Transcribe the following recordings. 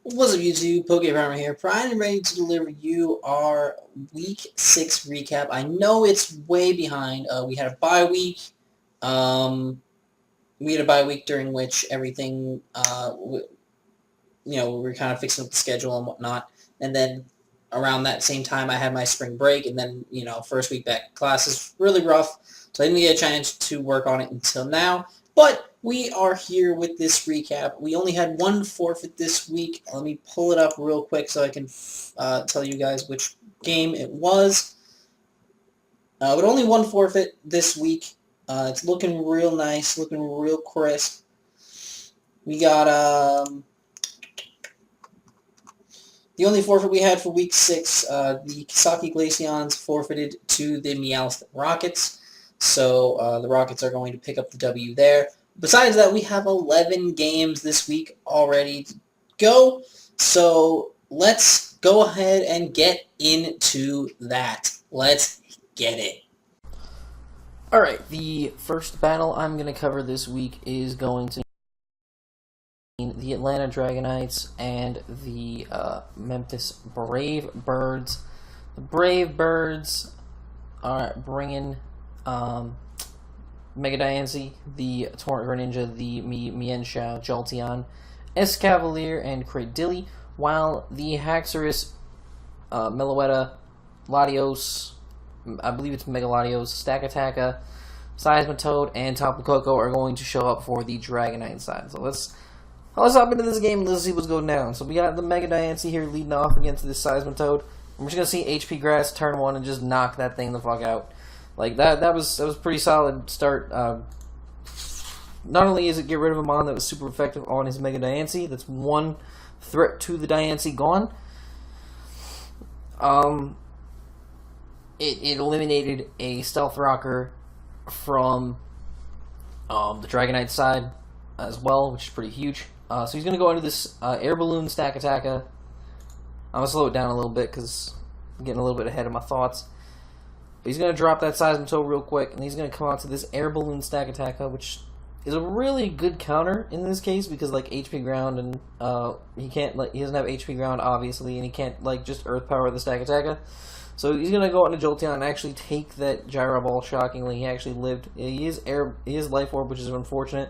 What's up YouTube, PokePrimer here, primed and ready to deliver you our Week 6 recap. I know it's way behind. We had a bye week. We had a bye week during which everything, we were kind of fixing up the schedule and whatnot. And then around that same time, I had my spring break, and then, first week back in class is really rough. So I didn't get a chance to work on it until now. But we are here with this recap. We only had one forfeit this week. Let me pull it up real quick so I can tell you guys which game it was. But only one forfeit this week. It's looking real nice, looking real crisp. We got the only forfeit we had for Week 6, the Kisaki Glaceons forfeited to the Meowth Rockets. So the Rockets are going to pick up the W there. Besides that, we have 11 games this week already to go. So let's go ahead and get into that. Let's get it. Alright, the first battle I'm going to cover this week is going to be the Atlanta Dragonites and the Memphis Brave Birds. The Brave Birds are bringing Mega Diancie, the Torrent Greninja, the Mienshao, Jolteon, Escavalier, and Cradilly, while the Haxorus, Meloetta, Latios, I believe it's Mega Latios, Stakataka, Seismitoad, and Tapu Koko are going to show up for the Dragonite side. So let's hop into this game and let's see what's going down. So we got the Mega Diancie here leading off against this Seismitoad. We're just going to see HP Grass turn 1 and just knock that thing the fuck out. Like, that was a pretty solid start. Not only is it get rid of a mon that was super effective on his Mega Diancie, that's one threat to the Diancie gone. It eliminated a Stealth Rocker from the Dragonite side as well, which is pretty huge. So he's going to go into this Air Balloon Stakataka. I'm going to slow it down a little bit because I'm getting a little bit ahead of my thoughts. But he's going to drop that Seismitoad real quick, and he's going to come out to this Air Balloon Stakataka, which is a really good counter in this case because, like, HP Ground, and he doesn't have HP Ground, obviously, and he can't, like, just Earth Power the Stakataka. So he's going to go out into Jolteon and actually take that Gyro Ball, shockingly. He actually lived. He is Life Orb, which is unfortunate.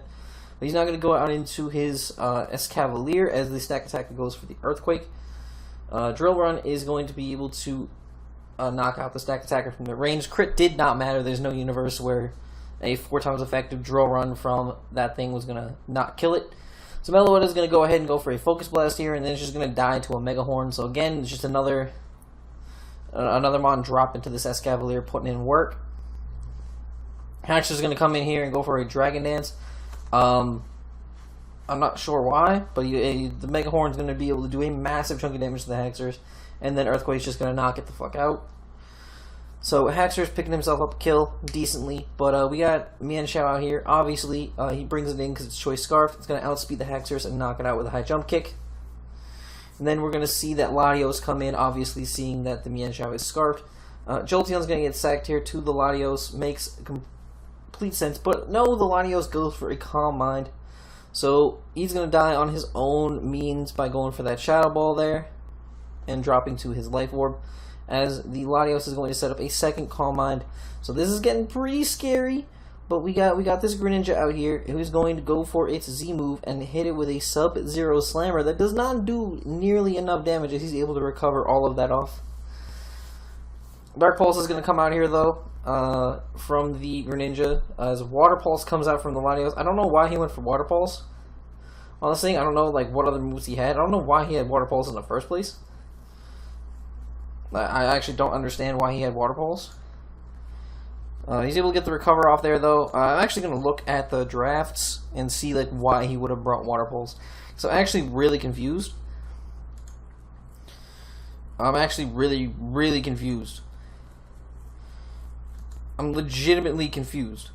But he's not going to go out into his Escavalier as the Stakataka goes for the Earthquake. Drill Run is going to be able to knock out the Stakataka from the range. Crit did not matter. There's no universe where a 4 times effective Drill Run from that thing was going to not kill it. So Meloetta is going to go ahead and go for a Focus Blast here, and then it's just going to die to a Mega Horn. So again, it's just another mon drop into this Escavalier, putting in work. Hatch is going to come in here and go for a Dragon Dance. I'm not sure why, but the Mega Horn is going to be able to do a massive chunk of damage to the Haxorus, and then Earthquake's just going to knock it the fuck out. So Haxorus picking himself up a kill decently, but we got Mienshao out here. Obviously, he brings it in because it's Choice Scarf. It's going to outspeed the Haxorus and knock it out with a high jump kick. And then we're going to see that Latios come in, obviously seeing that the Mienshao is scarfed. Jolteon's going to get sacked here to the Latios. Makes complete sense, but no, the Latios goes for a Calm Mind. So he's going to die on his own means by going for that Shadow Ball there and dropping to his Life Orb, as the Latios is going to set up a second Calm Mind. So this is getting pretty scary, but we got this Greninja out here who's going to go for its Z move and hit it with a Sub-Zero Slammer that does not do nearly enough damage as he's able to recover all of that off. Dark Pulse is going to come out here though from the Greninja as Water Pulse comes out from the Latios. I don't know why he went for Water Pulse. Honestly, I don't know like what other moves he had. I don't know why he had Water Pulse in the first place. I actually don't understand why he had Water Pulse. He's able to get the recover off there, though. I'm actually going to look at the drafts and see like why he would have brought Water Pulse. So I'm actually really confused. I'm actually really confused. I'm legitimately confused.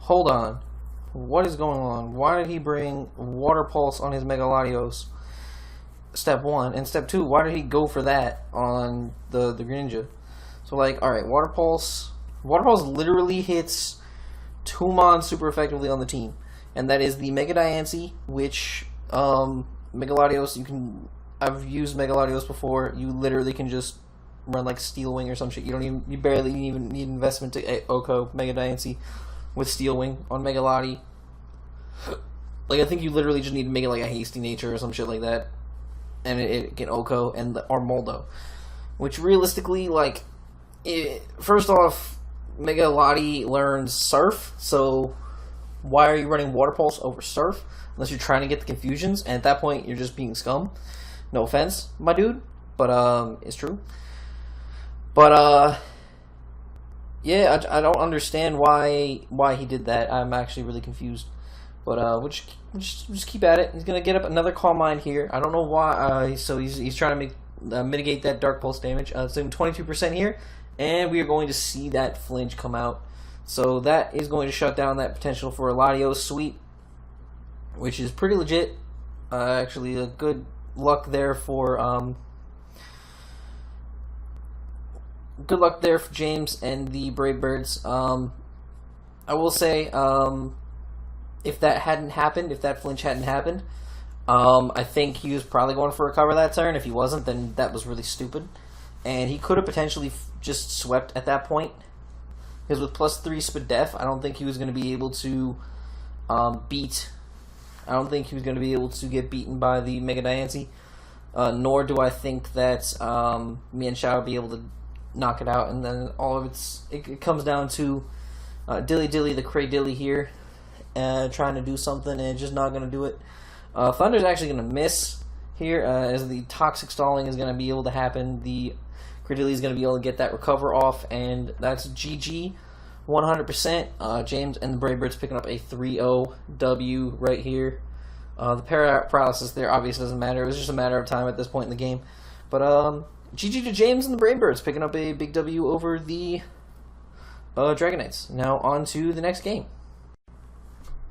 Hold on. What is going on? Why did he bring Water Pulse on his Mega Latios? Step 1. And step 2, why did he go for that on the Greninja? So, like, alright, Water Pulse literally hits 2 Mon super effectively on the team. And that is the Mega Diancie, which Megaladios, I've used Megaladios before. You literally can just run like Steel Wing or some shit. You barely even need investment to Oko Mega Diancie with Steel Wing on Megaladi. Like, I think you literally just need to make it like a Hasty Nature or some shit like that, and it can Oko and the Armoldo, which realistically, like, first off, Megaladi learns Surf, so why are you running Water Pulse over Surf unless you're trying to get the confusions? And at that point, you're just being scum. No offense, my dude, but it's true. But yeah, I don't understand why he did that. I'm actually really confused. But we'll just keep at it. He's gonna get up another Calm Mind here. I don't know why. So he's trying to mitigate that Dark Pulse damage. It's doing 22% here, and we are going to see that flinch come out. So that is going to shut down that potential for a Latios sweep, which is pretty legit. Actually, a good luck there for James and the Brave Birds. I will say, if that hadn't happened, if that flinch hadn't happened, I think he was probably going for a cover that turn. If he wasn't, then that was really stupid. And he could have potentially just swept at that point. Because with +3 Spadef, I don't think he was going to be able to beat... I don't think he was going to be able to get beaten by the Mega Diancie. Nor do I think that Mian Shao would be able to knock it out. And then all of it comes down to Dilly Dilly, the Cray Dilly here. Trying to do something and just not going to do it. Thunder's actually going to miss here, as the Toxic Stalling is going to be able to happen. The Cradilly is going to be able to get that recover off, and that's GG 100%. James and the Brave Birds picking up a 3-0 W right here. The paralysis there obviously doesn't matter. It was just a matter of time at this point in the game. But GG to James and the Brave Birds picking up a big W over the Dragon Knights. Now on to the next game.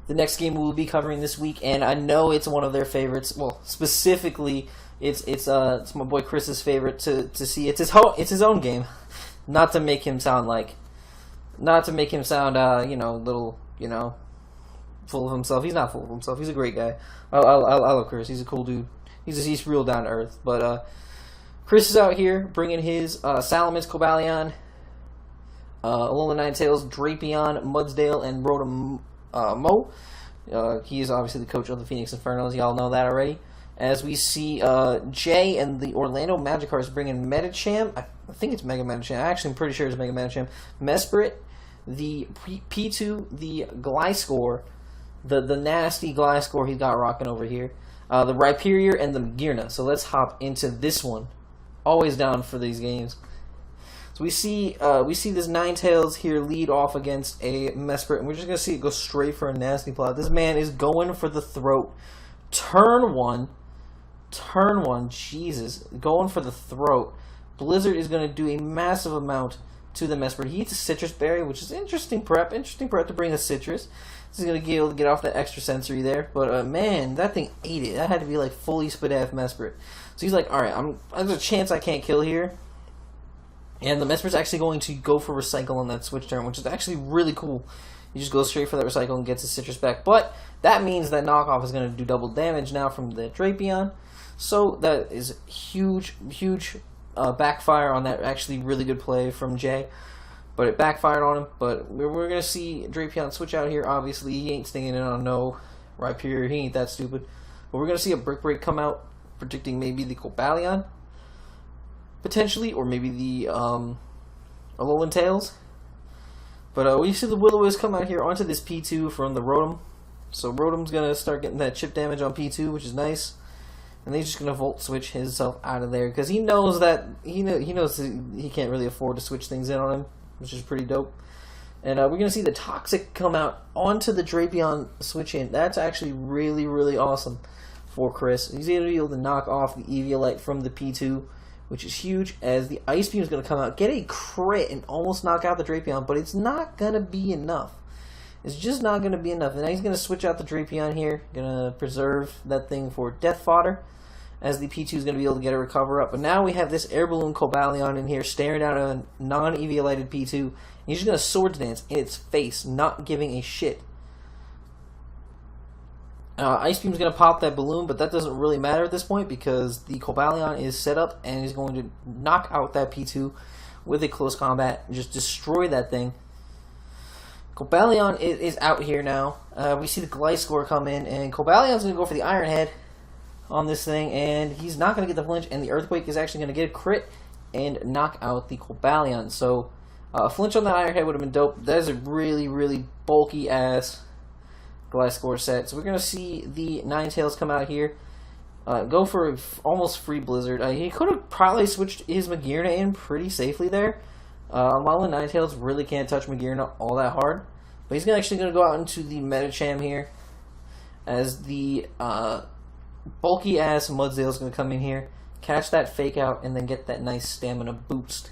The next game we'll be covering this week, and I know it's one of their favorites. Well, specifically, it's my boy Chris's favorite to see. It's his own game, not to make him sound little, full of himself. He's not full of himself. He's a great guy. I love Chris. He's a cool dude. He's real down to earth. But Chris is out here bringing his Salamence, Cobalion, Alola Ninetales, Drapion, Mudsdale, and Rotom Mo. He is obviously the coach of the Phoenix Infernos. Y'all know that already. As we see Jay and the Orlando Magikarps bringing Medicham. I think it's Mega Medicham. Actually, I'm pretty sure it's Mega Medicham. Mesprit, the P2, the Gliscor, the nasty Gliscor he's got rocking over here. The Rhyperior and the Magearna. So let's hop into this one. Always down for these games. So we see this Ninetales here lead off against a Mesprit, and we're just gonna see it go straight for a nasty plot. This man is going for the throat. Turn one, Jesus, going for the throat. Blizzard is gonna do a massive amount to the Mesprit. He eats a Citrus Berry, which is interesting prep to bring a Citrus. This is gonna be able to get off that extra sensory there, but man, that thing ate it. That had to be like fully Spadaf Mesprit. So he's like, all right, there's a chance I can't kill here. And the Mesprit's actually going to go for Recycle on that switch turn, which is actually really cool. He just goes straight for that Recycle and gets his Citrus back. But that means that Knockoff is going to do double damage now from the Drapion. So that is huge backfire on that actually really good play from Jay. But it backfired on him. But we're going to see Drapion switch out here. Obviously, he ain't stinging in on no Rhyperior. He ain't that stupid. But we're going to see a Brick Break come out, predicting maybe the Cobalion. Potentially, or maybe the Alolan Tails. But we see the Will-O-Wisp come out here onto this P2 from the Rotom. So Rotom's going to start getting that chip damage on P2, which is nice. And then he's just going to Volt Switch himself out of there. Because he knows that he knows he can't really afford to switch things in on him, which is pretty dope. And we're going to see the Toxic come out onto the Drapion switch in. That's actually really, really awesome for Chris. He's going to be able to knock off the Eviolite from the P2, which is huge, as the Ice Beam is going to come out, get a crit, and almost knock out the Drapion, but it's not going to be enough. It's just not going to be enough. And now he's going to switch out the Drapion here, going to preserve that thing for Death Fodder, as the P2 is going to be able to get a recover up. But now we have this Air Balloon Cobalion in here, staring down a non-Eviolated P2, and he's just going to Swords Dance in its face, not giving a shit. Ice Beam's going to pop that balloon, but that doesn't really matter at this point because the Cobalion is set up and is going to knock out that P2 with a close combat and just destroy that thing. Cobalion is out here now. We see the Gliscor come in, and Cobalion's going to go for the Iron Head on this thing, and he's not going to get the flinch, and the Earthquake is actually going to get a crit and knock out the Cobalion. So a flinch on that Iron Head would have been dope. That is a really, really bulky-ass Gliscor set. So we're going to see the Ninetales come out here. Go for almost free Blizzard. He could have probably switched his Magearna in pretty safely there. While the Ninetales really can't touch Magearna all that hard. But he's actually going to go out into the Medicham here. As the bulky-ass Mudsdale is going to come in here. Catch that Fake Out and then get that nice stamina boost.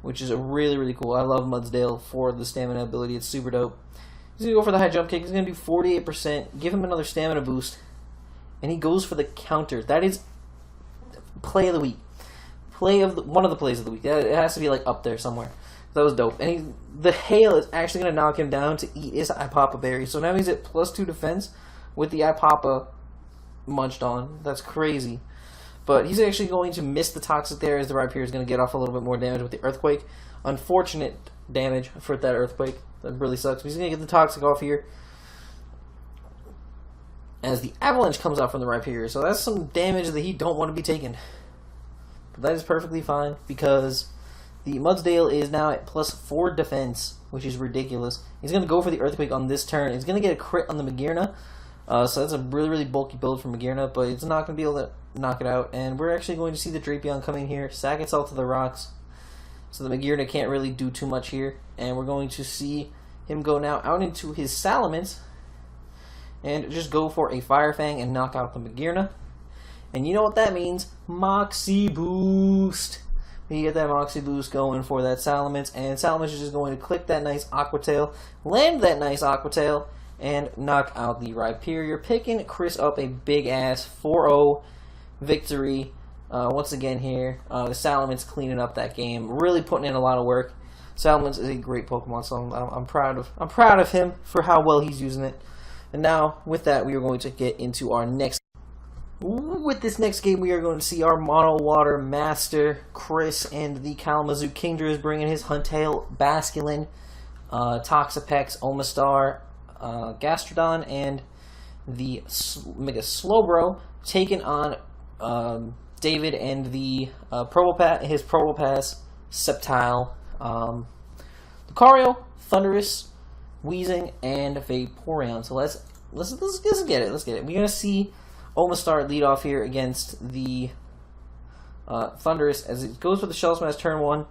Which is really, really cool. I love Mudsdale for the stamina ability. It's super dope. He's going to go for the high jump kick. He's going to do 48%. Give him another stamina boost. And he goes for the counter. That is play of the week. One of the plays of the week. It has to be like up there somewhere. That was dope. And the hail is actually going to knock him down to eat his Ipapa berry. So now he's at +2 defense with the Ipapa munched on. That's crazy. But he's actually going to miss the Toxic there as the Rhyperior is going to get off a little bit more damage with the Earthquake. Unfortunate damage for that Earthquake. That really sucks. But he's going to get the Toxic off here as the Avalanche comes out from the Rhyperior. So that's some damage that he don't want to be taking. But that is perfectly fine because the Mudsdale is now at +4 defense, which is ridiculous. He's going to go for the Earthquake on this turn. He's going to get a crit on the Magearna. So that's a really, really bulky build for Magearna, but it's not going to be able to knock it out. And we're actually going to see the Drapion come in here, sack itself to the rocks. So the Magearna can't really do too much here. And we're going to see him go now out into his Salamence and just go for a Fire Fang and knock out the Magearna. And you know what that means? Moxie Boost. You get that Moxie Boost going for that Salamence, and Salamence is just going to click that nice Aqua Tail, land that nice Aqua Tail, and knock out the Rhyperior, picking Chris up a big-ass 4-0 victory. Once again here, the Salamence cleaning up that game, really putting in a lot of work. Salamence is a great Pokemon, so I'm proud of him for how well he's using it. And now, with that, we are going to get into our next. With this next game, we are going to see our Mono Water Master, Chris, and the Kalamazoo Kingdra is bringing his Huntail, Basculin, Toxapex, Omastar, Gastrodon, and the Mega Slowbro, taking on David and the his Probopass, Sceptile, Lucario, Thundurus, Weezing, and Vaporeon. So let's get it. Let's get it. We're gonna see Omastar lead off here against the Thundurus as it goes for the Shell Smash turn 1,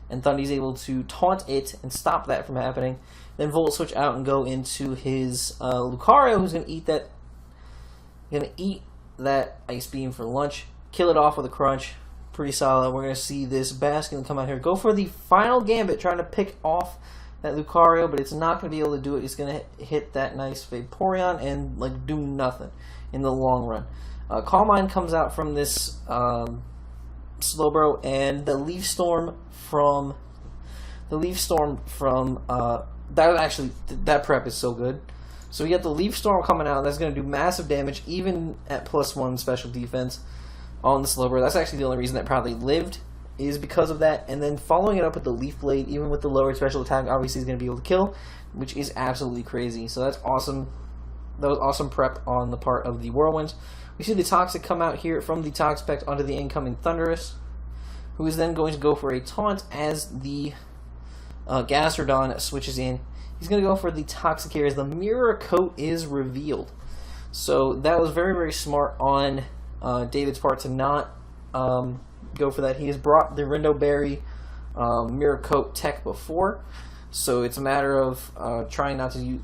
and Thundy's able to taunt it and stop that from happening. Then Volt Switch out and go into his Lucario, who's gonna eat that Ice Beam for lunch, kill it off with a Crunch. Pretty solid. We're gonna see this Basculin come out here, go for the final Gambit, trying to pick off that Lucario, but it's not going to be able to do it. It's going to hit that nice Vaporeon and like do nothing in the long run. Calm Mind comes out from this Slowbro, and the Leaf Storm from that prep is so good. So we got the Leaf Storm coming out. That's going to do massive damage, even at +1 special defense on the Slowbro. That's actually the only reason that probably lived, is because of that. And then following it up with the Leaf Blade, even with the lowered special attack, obviously is going to be able to kill, which is absolutely crazy. So that's awesome. That was awesome prep on the part of the Whirlwinds. We see the Toxic come out here from the Toxapex onto the incoming Thundurus, who is then going to go for a taunt as the Gastrodon switches in. He's going to go for the Toxic here as the Mirror Coat is revealed. So that was very, very smart on David's part to not go for that. He has brought the Rindo Berry Mirror Coat tech before, so it's a matter of trying not to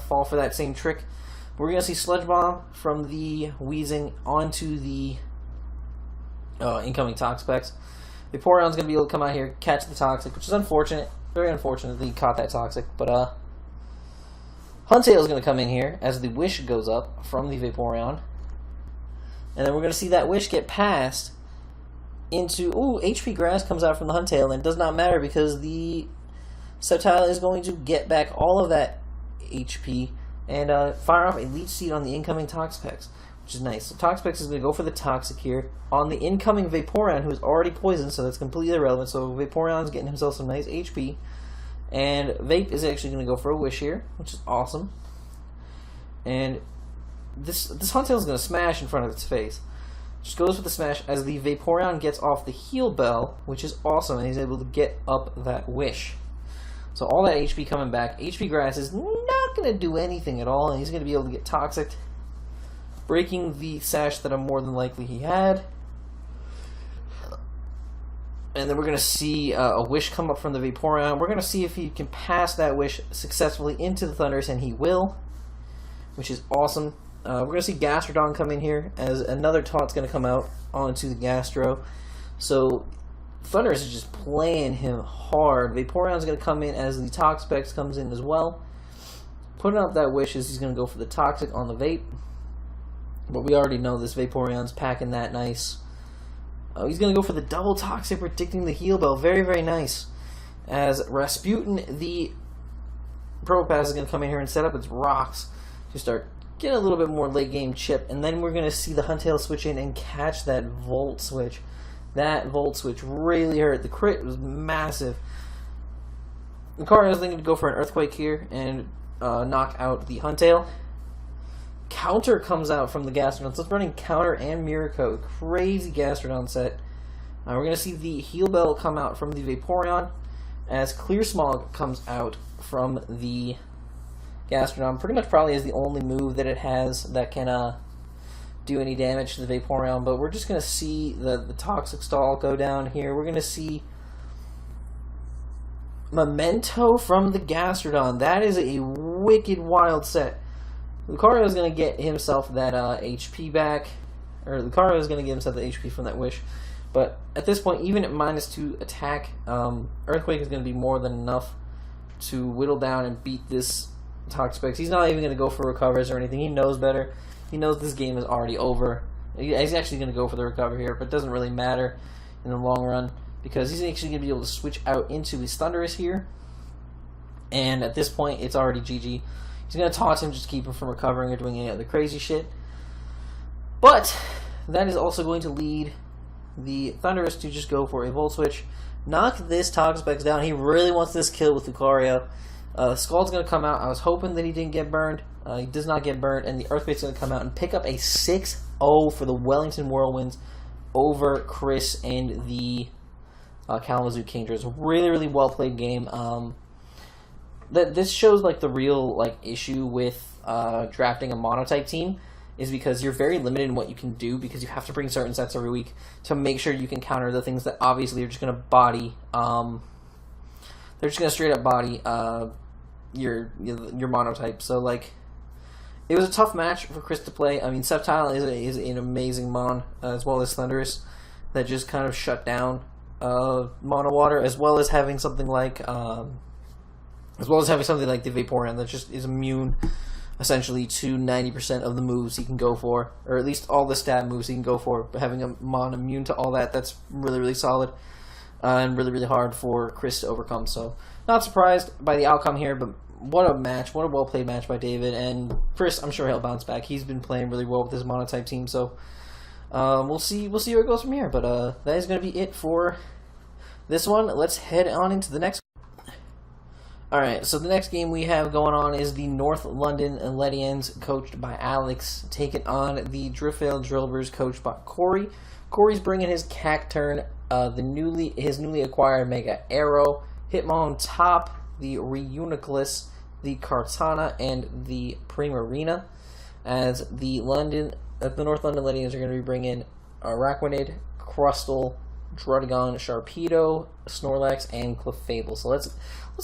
fall for that same trick. We're going to see Sludge Bomb from the Weezing onto the incoming Toxapex. Vaporeon's going to be able to come out here, catch the Toxic, which is unfortunate. Very unfortunate that he caught that Toxic, but Huntail is going to come in here as the Wish goes up from the Vaporeon. And then we're going to see that Wish get passed into... Ooh, HP Grass comes out from the Huntail, and it does not matter because the Sceptile is going to get back all of that HP and fire off a Leech Seed on the incoming Toxapex, which is nice. So Toxapex is going to go for the Toxic here on the incoming Vaporeon, who is already poisoned, so that's completely irrelevant. So Vaporeon's getting himself some nice HP, and Vape is actually going to go for a Wish here, which is awesome. And this Huntail is going to smash in front of its face. Just goes with the smash as the Vaporeon gets off the Heal Bell, which is awesome, and he's able to get up that Wish. So all that HP coming back. HP Grass is not going to do anything at all, and he's going to be able to get Toxic, breaking the Sash that more than likely he had. And then we're going to see a Wish come up from the Vaporeon. We're going to see if he can pass that Wish successfully into the Thundurus, and he will, which is awesome. We're going to see Gastrodon come in here as another Taught's going to come out onto the Gastro. So Thundurus is just playing him hard. Vaporeon's going to come in as the Toxapex comes in as well. Putting up that Wish is he's going to go for the Toxic on the Vape. But we already know this Vaporeon's packing that nice. He's going to go for the double Toxic, predicting the Heal Bell. Very, very nice. As Rasputin, the Probopass, is going to come in here and set up its rocks to start getting a little bit more late game chip. And then we're going to see the Huntail switch in and catch that Volt Switch. That Volt Switch really hurt. The crit was massive. Lucario is thinking to go for an Earthquake here and knock out the Huntail. Counter comes out from the Gastrodon. So it's running Counter and Mirror Coat. Crazy Gastrodon set. We're going to see the Heal Bell come out from the Vaporeon as Clear Smog comes out from the Gastrodon. Pretty much probably is the only move that it has that can do any damage to the Vaporeon. But we're just going to see the Toxic Stall go down here. We're going to see Memento from the Gastrodon. That is a wicked wild set. Lucario is going to get himself that HP back. Or Lucario is going to get himself the HP from that Wish. But at this point, even at -2 attack, Earthquake is going to be more than enough to whittle down and beat this Toxapex. He's not even going to go for recovers or anything. He knows better. He knows this game is already over. He's actually going to go for the recover here, but it doesn't really matter in the long run because he's actually going to be able to switch out into his Thundurus here. And at this point, it's already GG. He's going to taunt him just to keep him from recovering or doing any other crazy shit. But that is also going to lead the Thundurus to just go for a Volt Switch. Knock this Toxapex down. He really wants this kill with Lucario. Scald's going to come out. I was hoping that he didn't get burned. He does not get burned. And the Earthquake's going to come out and pick up a 6-0 for the Wellington Whirlwinds over Chris and the Kalamazoo Kingdras. Really, really well played game. This shows like the real issue with drafting a monotype team is because you're very limited in what you can do because you have to bring certain sets every week to make sure you can counter the things that obviously are just going to body. They're just going to straight up body your monotype. So it was a tough match for Chris to play. I mean, Sceptile is an amazing mon as well as Thundurus that just kind of shut down Mono Water as well as having something like the Vaporeon that just is immune essentially to 90% of the moves he can go for, or at least all the stat moves he can go for. But having a mon immune to all that's really, really solid and really, really hard for Chris to overcome. So not surprised by the outcome here, but what a match, what a well-played match by David. And Chris, I'm sure he'll bounce back. He's been playing really well with his monotype team, so we'll see where it goes from here. But that is going to be it for this one. Let's head on into the next one. Alright, so the next game we have going on is the North London Ledians, coached by Alex, taking on the Driftvale Drillbers, coached by Corey. Corey's bringing his Cacturn, his newly acquired Mega Arrow, Hitmontop, the Reuniclus, the Kartana, and the Primarina, as the North London Ledians are going to be bringing Araquanid, Crustle, Druddigon, Sharpedo, Snorlax, and Clefable. So let's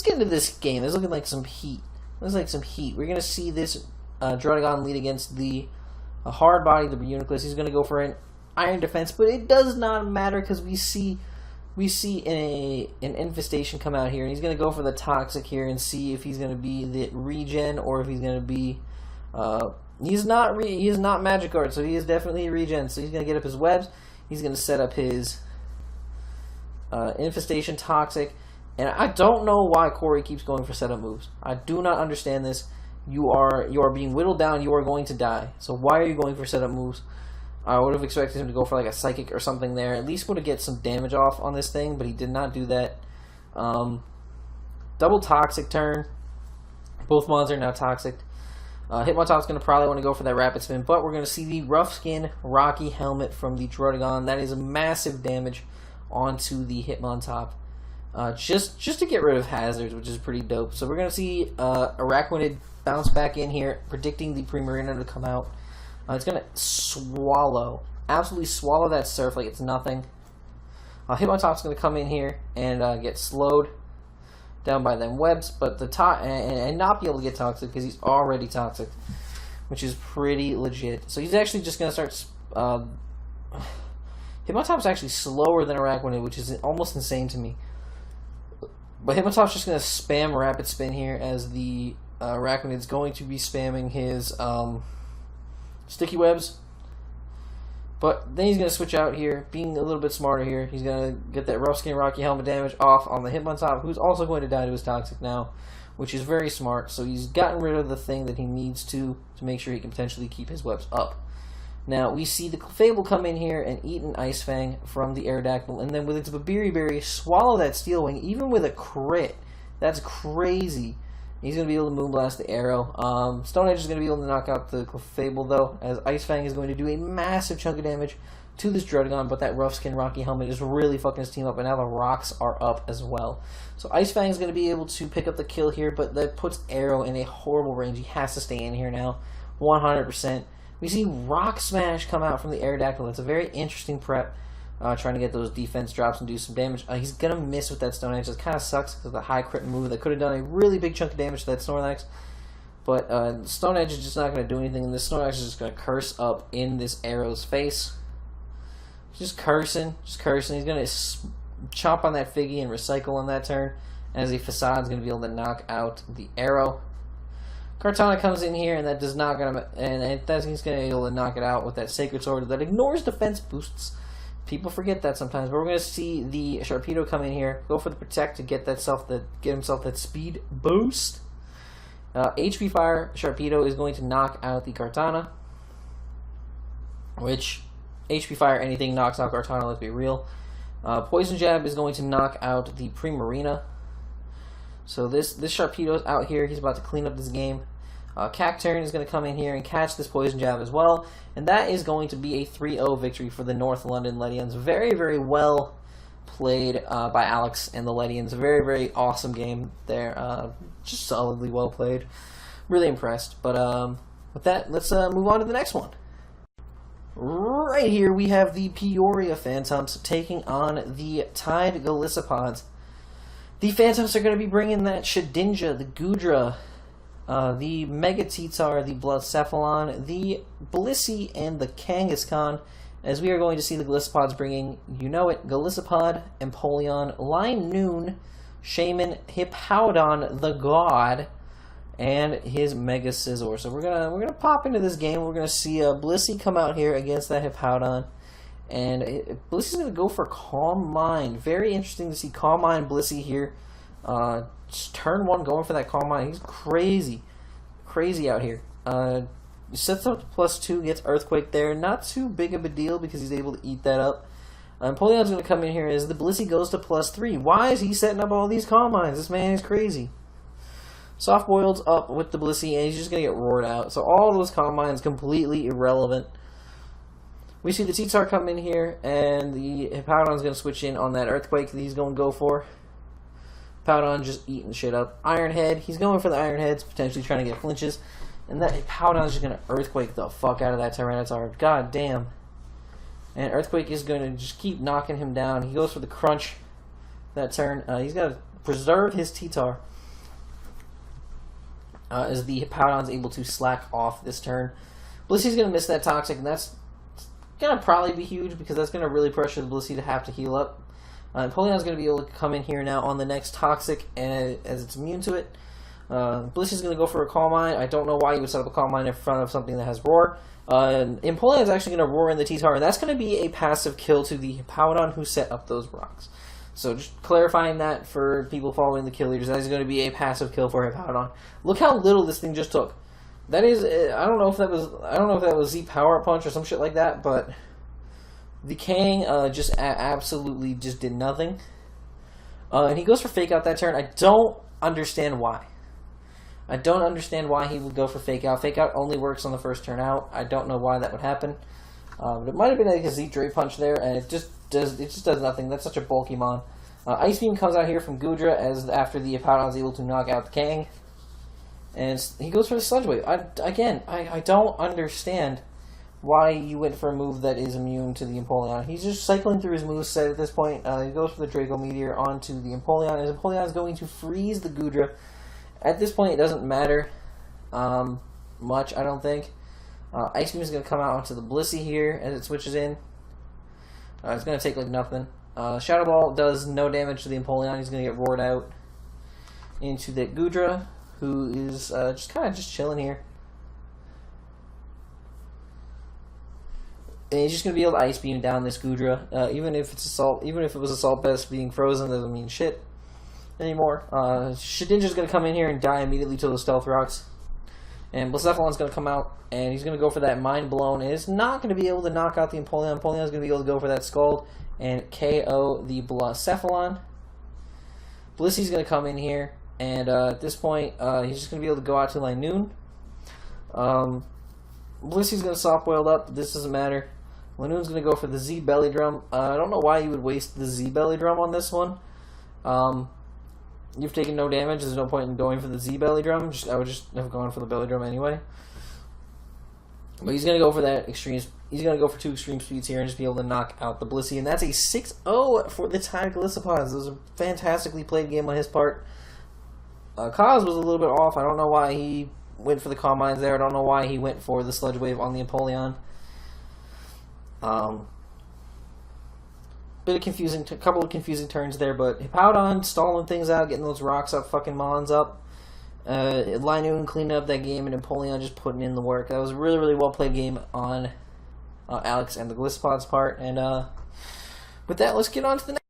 get into this game. It's looking like some heat. We're going to see this Druddigon lead against the hard body, the Reuniclus. He's going to go for an Iron Defense, but it does not matter because we see an Infestation come out here, and he's going to go for the Toxic here and see if he's going to be the Regen or if he's going to be he is not Magikarp, so he is definitely a Regen. So he's going to get up his webs. He's going to set up his Infestation, Toxic, and I don't know why Corey keeps going for setup moves. I do not understand this. You are being whittled down. You are going to die. So why are you going for setup moves? I would have expected him to go for like a psychic or something there. At least would have get some damage off on this thing, but he did not do that. Double toxic turn. Both mons are now toxic. Hitmontop's going to probably want to go for that rapid spin, but we're going to see the rough skin Rocky helmet from the Druddigon. That is a massive damage onto the Hitmontop. Just to get rid of hazards, which is pretty dope. So we're going to see Araquanid bounce back in here, predicting the Primarina to come out. It's going to swallow, absolutely swallow that Surf like it's nothing. Hitmontop's going to come in here and get slowed down by them webs, but and not be able to get toxic because he's already toxic, which is pretty legit. So he's actually just going to start. Hitmontop's actually slower than Araquanid, which is almost insane to me. But Hitmontop's just going to spam Rapid Spin here as the Araquanid's going to be spamming his Sticky Webs. But then he's going to switch out here, being a little bit smarter here. He's going to get that Rough Skin Rocky Helmet damage off on the Hitmontop, who's also going to die to his Toxic now, which is very smart. So he's gotten rid of the thing that he needs to make sure he can potentially keep his webs up. Now, we see the Clefable come in here and eat an Ice Fang from the Aerodactyl, and then with its Babiri Berry, swallow that Steel Wing, even with a crit. That's crazy. He's going to be able to Moonblast the arrow. Stone Edge is going to be able to knock out the Clefable, though, as Ice Fang is going to do a massive chunk of damage to this Druddigon, but that Rough Skin Rocky Helmet is really fucking his team up, and now the rocks are up as well. So Ice Fang is going to be able to pick up the kill here, but that puts Arrow in a horrible range. He has to stay in here now, 100%. We see Rock Smash come out from the Aerodactyl. It's a very interesting prep, trying to get those defense drops and do some damage. He's going to miss with that Stone Edge. It kind of sucks because of the high crit move that could have done a really big chunk of damage to that Snorlax. But Stone Edge is just not going to do anything, and this Snorlax is just going to curse up in this Arrow's face. Just cursing. He's going to chomp on that Figgy and recycle on that turn, as the Facade's going to be able to knock out the Arrow. Kartana comes in here, and that does not gonna, and that's he's gonna be able to knock it out with that Sacred Sword that ignores defense boosts. People forget that sometimes, but we're gonna see the Sharpedo come in here, go for the Protect to get himself that speed boost. HP Fire Sharpedo is going to knock out the Kartana, which HP Fire anything knocks out Kartana. Let's be real. Poison Jab is going to knock out the Primarina. So this Sharpedo's out here. He's about to clean up this game. Cacturne is going to come in here and catch this Poison Jab as well. And that is going to be a 3-0 victory for the North London Ledians. Very, very well played by Alex and the Ledians. Very, very awesome game there. Just solidly well played. Really impressed. But with that, let's move on to the next one. Right here we have the Peoria Phantoms taking on the Tide Galicipods. The Phantoms are going to be bringing that Shedinja, the Gudra, the Mega Titar, the Bloodcephalon, the Blissey, and the Kangaskhan, as we are going to see the Galicipods bringing, you know it, Galicipod, Empoleon, Linoon, Shaman, Hippowdon, the God, and his Mega Scizor. So we're gonna pop into this game. We're gonna see Blissey come out here against that Hippowdon. And Blissey's going to go for Calm Mind. Very interesting to see Calm Mind Blissey here. Just turn one going for that Calm Mind. He's crazy. Crazy out here. Sets up to +2, gets Earthquake there. Not too big of a deal because he's able to eat that up. Empoleon's going to come in here as the Blissey goes to +3. Why is he setting up all these Calm Minds? This man is crazy. Soft Boiled's up with the Blissey, and he's just going to get roared out. So all those Calm Minds completely irrelevant. We see the Titar come in here, and the Hippowdon's going to switch in on that Earthquake that he's going to go for. Hippowdon just eating shit up. Iron Head, he's going for the Iron Heads, potentially trying to get flinches. And that Hippowdon's just going to Earthquake the fuck out of that Tyranitar. God damn. And Earthquake is going to just keep knocking him down. He goes for the Crunch that turn. He's got to preserve his Titar. As the Hippowdon's able to slack off this turn. Blissey's going to miss that Toxic, and that's going to probably be huge because that's going to really pressure the Blissey to have to heal up. Empoleon's going to be able to come in here now on the next Toxic as it's immune to it. Blissey's going to go for a Calm Mind. I don't know why you would set up a Calm Mind in front of something that has Roar. Empoleon's actually going to Roar in the Titar, and that's going to be a passive kill to the Hippowdon who set up those rocks. So just clarifying that for people following the kill leaders, that is going to be a passive kill for Hippowdon. Look how little this thing just took. That is, I don't know if that was Z power up punch or some shit like that, but the Kang just absolutely just did nothing. And he goes for fake out that turn. I don't understand why. I don't understand why he would go for fake out. Fake out only works on the first turn out. I don't know why that would happen. But it might have been like a Z Drape punch there, and it just does nothing. That's such a bulky mon. Ice Beam comes out here from Gudra as after the Hippowdon is able to knock out the Kang. And he goes for the Sludge Wave. I don't understand why you went for a move that is immune to the Empoleon. He's just cycling through his moveset at this point. He goes for the Draco Meteor onto the Empoleon. His Empoleon is going to freeze the Gudra. At this point, it doesn't matter much, I don't think. Ice Beam is going to come out onto the Blissey here as it switches in. It's going to take like nothing. Shadow Ball does no damage to the Empoleon. He's going to get roared out into that Gudra, who is just kind of just chilling here. And he's just going to be able to Ice Beam down this Gudra. Even if it was Assault Vest being frozen, that doesn't mean shit anymore. Shedinja's going to come in here and die immediately to the Stealth Rocks. And Blacephalon's going to come out, and he's going to go for that Mind Blown. And it's not going to be able to knock out the Empoleon. Empoleon's going to be able to go for that Scald and KO the Blacephalon. Blissey's going to come in here, and at this point, he's just going to be able to go out to Linoon. Blissey's going to soft boiled up, but this doesn't matter. Linoon's going to go for the Z Belly Drum. I don't know why you would waste the Z Belly Drum on this one. You've taken no damage. There's no point in going for the Z Belly Drum. I would just have gone for the Belly Drum anyway. But he's going to go for that extreme. He's going to go for 2 extreme speeds here and just be able to knock out the Blissey. And that's a 6-0 for the Tide Glissopods. This was a fantastically played game on his part. Kaz was a little bit off. I don't know why he went for the Calm Minds there. I don't know why he went for the Sludge Wave on the Empoleon. Couple of confusing turns there, but Hippowdon stalling things out, getting those rocks up, fucking Mons up. Linoon cleaning up that game, and Empoleon just putting in the work. That was a really, really well played game on Alex and the Glissopods' part. And with that, let's get on to the next.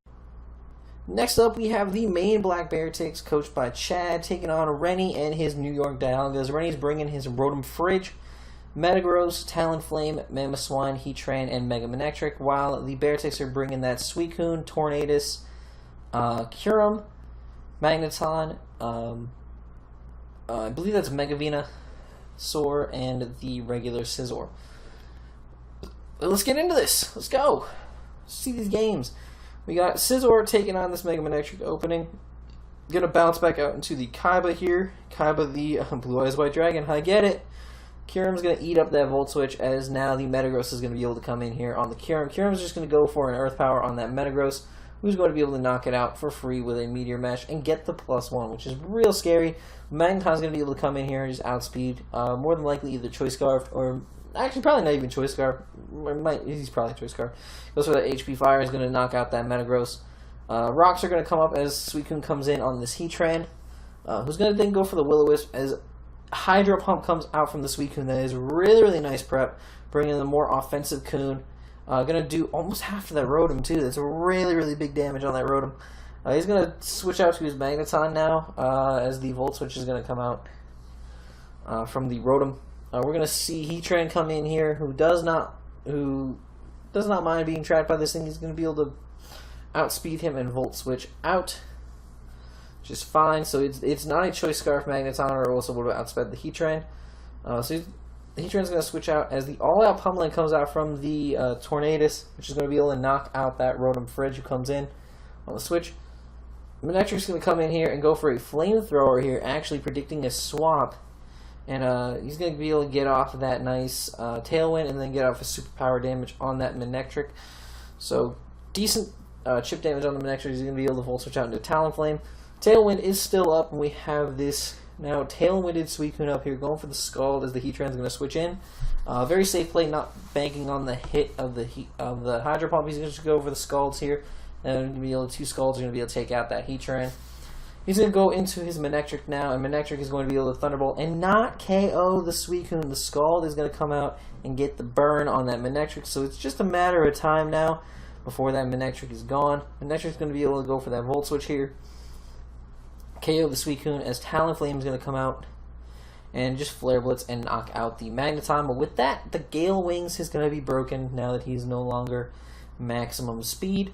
Next up, we have the main Black Beartics, coached by Chad, taking on Rennie and his New York Dialgas. Rennie's bringing his Rotom Fridge, Metagross, Talonflame, Mamoswine, Heatran, and Mega Manectric, while the Beartics are bringing that Suicune, Tornadus, Kyurem, Magneton, I believe that's Megavina, Soar, and the regular Scizor. But let's get into this. Let's go. Let's see these games. We got Scizor taking on this Mega Manectric opening. Gonna bounce back out into the Kaiba here. Kaiba, the Blue Eyes White Dragon. I get it. Kyurem's going to eat up that Volt Switch, as now the Metagross is going to be able to come in here on the Kyurem. Kyurem's just going to go for an Earth Power on that Metagross, who's going to be able to knock it out for free with a Meteor Mesh and get the +1, which is real scary. Magneton's going to be able to come in here and just outspeed. More than likely either Choice Scarf or... Actually, probably not even Choice Scarf. He's probably Choice Scarf. Goes for that HP Fire. Is going to knock out that Metagross. Rocks are going to come up as Suicune comes in on this Heatran, who's going to then go for the Will-O-Wisp as Hydro Pump comes out from the Suicune. That is really, really nice prep, bringing the more offensive Coon. Going to do almost half of that Rotom, too. That's really, really big damage on that Rotom. He's going to switch out to his Magneton now, as the Volt Switch is going to come out from the Rotom. We're going to see Heatran come in here, who does not mind being trapped by this thing. He's going to be able to outspeed him and Volt Switch out, which is fine. So it's not a Choice Scarf Magneton, or also would have outsped the Heatran. So the Heatran's going to switch out as the all-out pummeling comes out from the Tornadus, which is going to be able to knock out that Rotom Fridge who comes in on the switch. Manectric's going to come in here and go for a Flamethrower here, actually predicting a swap. And he's going to be able to get off of that nice Tailwind and then get off of superpower damage on that Manectric. So decent chip damage on the Manectric. He's going to be able to Volt Switch out into Talonflame. Tailwind is still up, and we have this now Tailwinded Suicune up here going for the Scald as the Heatran's going to switch in. Very safe play, not banking on the hit of the Hydro Pump. He's going to go for the Scalds here, and going to be able to 2 Scalds are going to be able to take out that Heatran. He's going to go into his Manectric now, and Manectric is going to be able to Thunderbolt and not KO the Suicune. The Scald is going to come out and get the burn on that Manectric, so it's just a matter of time now before that Manectric is gone. Manectric's going to be able to go for that Volt Switch here. KO the Suicune as Talonflame is going to come out and just Flare Blitz and knock out the Magneton. But with that, the Gale Wings is going to be broken now that he's no longer maximum speed.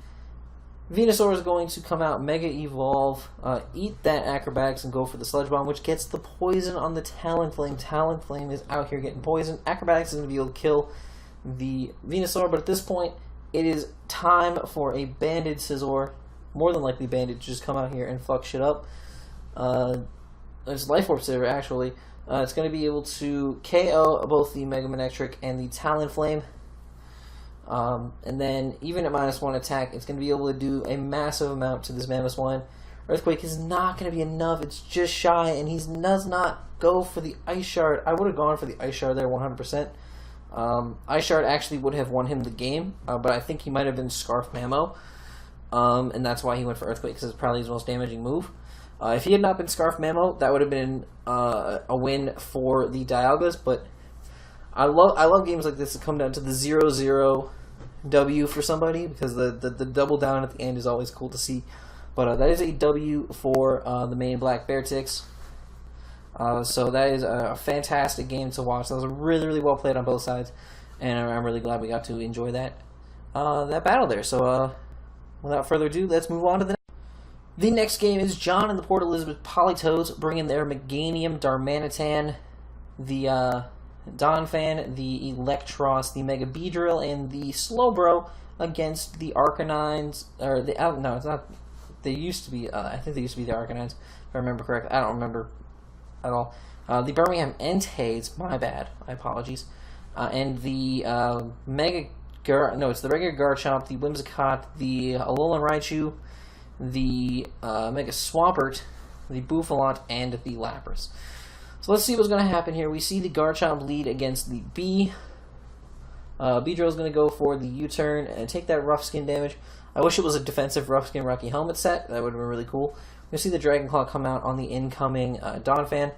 Venusaur is going to come out, Mega Evolve, eat that Acrobatics and go for the Sludge Bomb, which gets the poison on the Talonflame. Talonflame is out here getting poisoned. Acrobatics is going to be able to kill the Venusaur, but at this point, it is time for a Banded Scizor, more than likely Banded, to just come out here and fuck shit up. It's Life Orb Scizor, actually. It's going to be able to KO both the Mega Manectric and the Talonflame. And then, even at -1 attack, it's going to be able to do a massive amount to this -1. Earthquake is not going to be enough. It's just shy, and he does not go for the Ice Shard. I would have gone for the Ice Shard there 100%. Ice Shard actually would have won him the game, but I think he might have been Scarf Mamo. And that's why he went for Earthquake, because it's probably his most damaging move. If he had not been Scarf Mamo, that would have been a win for the Dialgas, but I love games like this that come down to the 0-0 W for somebody, because the double down at the end is always cool to see. But that is a W for the main Black Bearticks. So that is a fantastic game to watch. That was really, really well played on both sides, and I'm really glad we got to enjoy that battle there. So without further ado, let's move on to the next. The next game is John and the Port Elizabeth Politoads bringing their Meganium, Darmanitan, the Donphan, the Electros, the Mega Beedrill, and the Slowbro against the Arcanines, or the no, it's not. They used to be. I think they used to be the Arcanines, if I remember correctly. I don't remember at all. The Birmingham Enteids, my bad. My apologies. And the it's the regular Garchomp, the Whimsicott, the Alolan Raichu, the Mega Swampert, the Bouffalot, and the Lapras. So let's see what's going to happen here. We see the Garchomp lead against the Bee. Beedrill is going to go for the U-turn and take that Rough Skin damage. I wish it was a defensive Rough Skin Rocky Helmet set. That would have been really cool. We're going to see the Dragon Claw come out on the incoming Donphan.